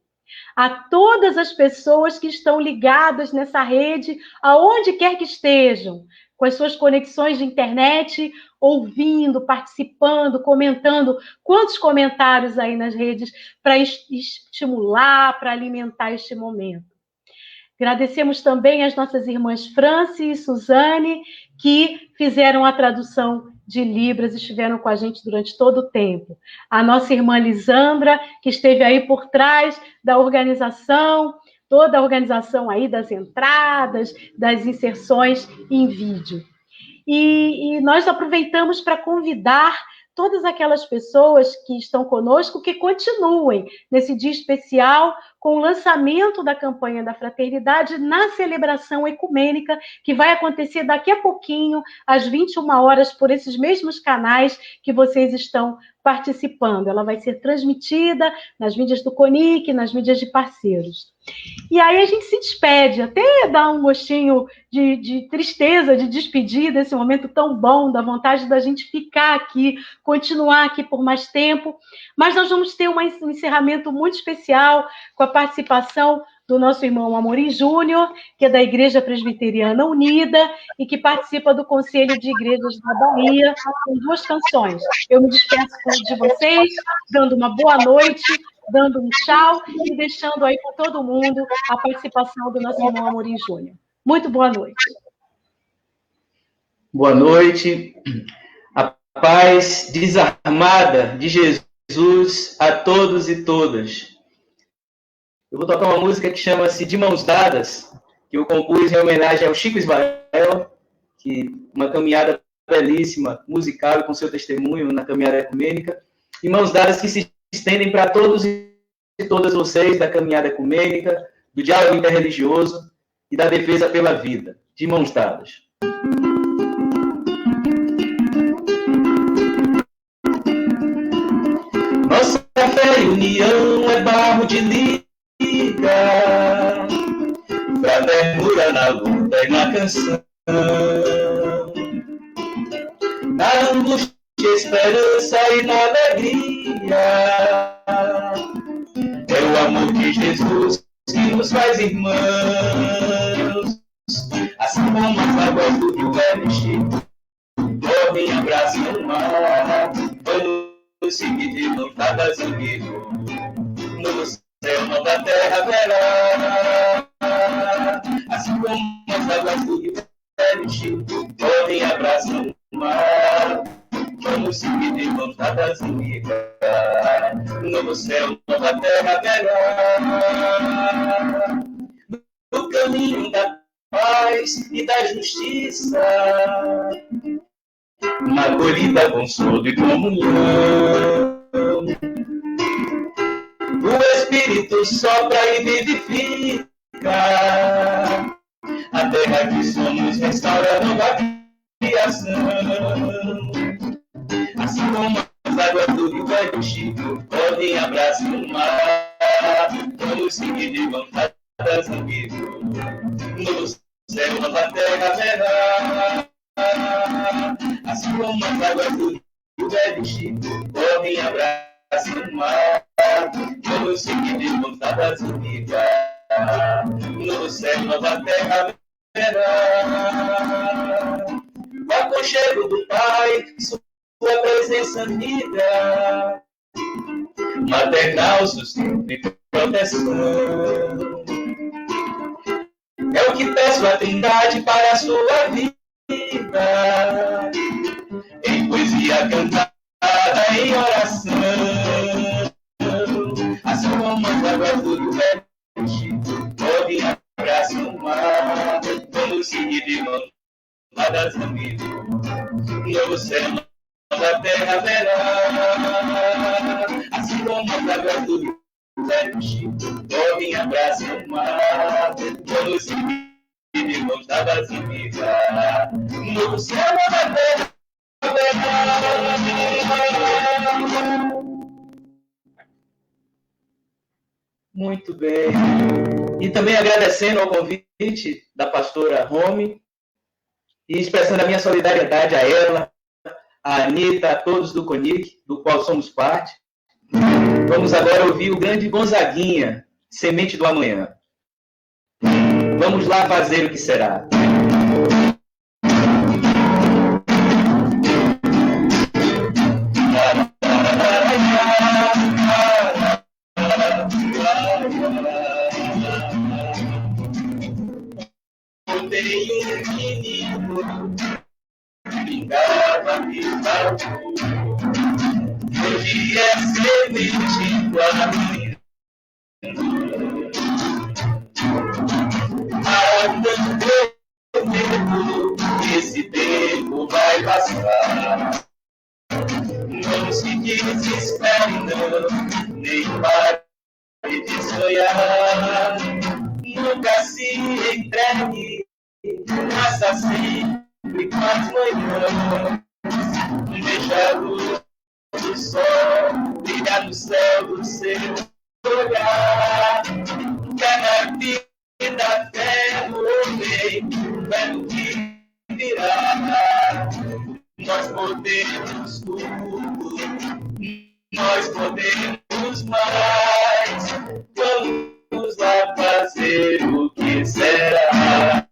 A todas as pessoas que estão ligadas nessa rede, aonde quer que estejam, com as suas conexões de internet, ouvindo, participando, comentando. Quantos comentários aí nas redes para estimular, para alimentar este momento. Agradecemos também as nossas irmãs Franci e Suzane, que fizeram a tradução de Libras e estiveram com a gente durante todo o tempo. A nossa irmã Lisandra, que esteve aí por trás da organização, toda a organização aí das entradas, das inserções em vídeo. E nós aproveitamos para convidar todas aquelas pessoas que estão conosco que continuem nesse dia especial com o lançamento da campanha da fraternidade na celebração ecumênica, que vai acontecer daqui a pouquinho, às 21 horas, por esses mesmos canais que vocês estão participando. Ela vai ser transmitida nas mídias do CONIC, nas mídias de parceiros. E aí a gente se despede, até dá um gostinho de tristeza, de despedida, esse momento tão bom, da vontade da gente ficar aqui, continuar aqui por mais tempo, mas nós vamos ter um encerramento muito especial com a participação do nosso irmão Amorim Júnior, que é da Igreja Presbiteriana Unida e que participa do Conselho de Igrejas da Bahia, com 2 canções. Eu me despeço de vocês, dando uma boa noite, dando um tchau e deixando aí para todo mundo a participação do nosso irmão Amorim Júnior. Muito boa noite. Boa noite. A paz desarmada de Jesus a todos e todas. Eu vou tocar uma música que chama-se De Mãos Dadas, que eu compus em homenagem ao Chico Ismael, que uma caminhada belíssima, musical e com seu testemunho na caminhada ecumênica, e mãos dadas que se estendem para todos e todas vocês da caminhada ecumênica, do diálogo interreligioso e da defesa pela vida. De mãos dadas. Nossa fé e união é barro de liga, pra ternura na luta e na canção, na angústia, esperança e na alegria. É o amor de Jesus que nos faz irmãos, assim como as águas do rio Velho Chico correm, abraçam o mar. Vamos seguir de mãos dadas unidos, no céu nova terra verá. Assim como as águas do rio Velho Chico correm, abraçam o mar. Vamos seguir de mãos dadas unidas, novo céu, nova terra verá. No caminho da paz e da justiça, na acolhida, consolo e comunhão, o Espírito sopra e vivifica, a terra que somos restaura nova criação. Assim como as águas do rio Velho Chico correm, abraçam o mar. Vamos seguir de mãos dadas unidos, no céu nova terra verá. Assim como as águas do rio Velho Chico correm, abraçam o mar. Vamos seguir de mãos dadas unidas, no céu nova terra verá. O aconchego do Pai, sua presença amiga, maternal sustento e proteção. É o que peço à Trindade para a sua vida, em poesia cantada, em oração. Assim como as águas do rio Velho Chico correm, abraçam o mar. Vamos seguir de mãos dadas unidos, novo céu, nova terra verá. Assim como as águas do rio Velho Chico correm, abraçam o mar. Vamos seguir de mãos dadas unidas, novo céu, nova terra verá. Muito bem. E também agradecendo ao convite da pastora Rome e expressando a minha solidariedade a ela, a Anitta, a todos do CONIC, do qual somos parte. Vamos agora ouvir o grande Gonzaguinha, Semente do Amanhã. Vamos lá fazer o que será. xingava, me matou. Hoje é semente do amanhã. Anda tempo, esse tempo vai passar. Não se desespere, não, nem pare de sonhar. Nunca se entregue, faça sempre com as manhãs. Deixa a luz do sol brilhar no céu do seu olhar. Fé na vida, fé no homem, fé no que virá. Nós podemos tudo, nós podemos mais. Vamos lá fazer o que será.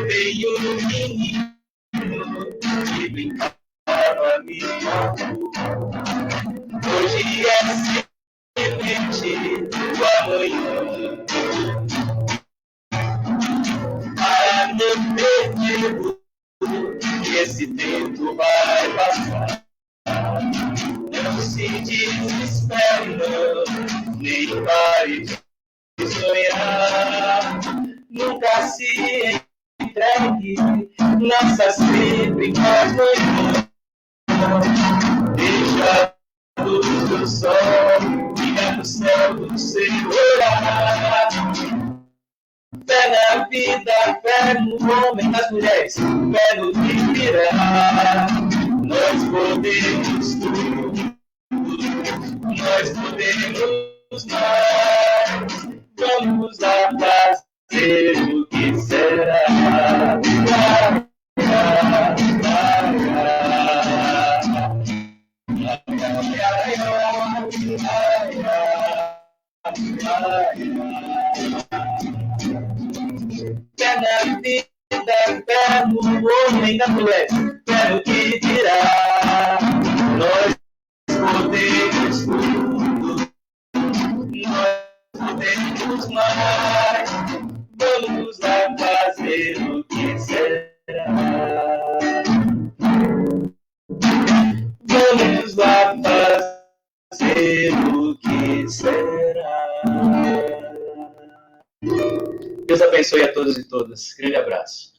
Veio um menino que brincava, me matou. Hoje é semente do amanhã. Para não perder que esse tempo vai passar. Não se desespere, não, nem pare de sonhar. Nunca se entregue, lança sempre com as manhãs. Deixa a luz do sol brilhar no céu do seu olhar. Fé na vida, fé no homem, nas mulheres, fé no que virá. Nós podemos tudo, nós podemos mais. Vamos lá fazer o que será. Fé na vida, fé no homem, na mulher, fé no que dirá. Nós podemos tudo, nós podemos mais. Vamos lá fazer o que será. Vamos lá fazer o que será. Deus abençoe a todos e todas. Grande abraço.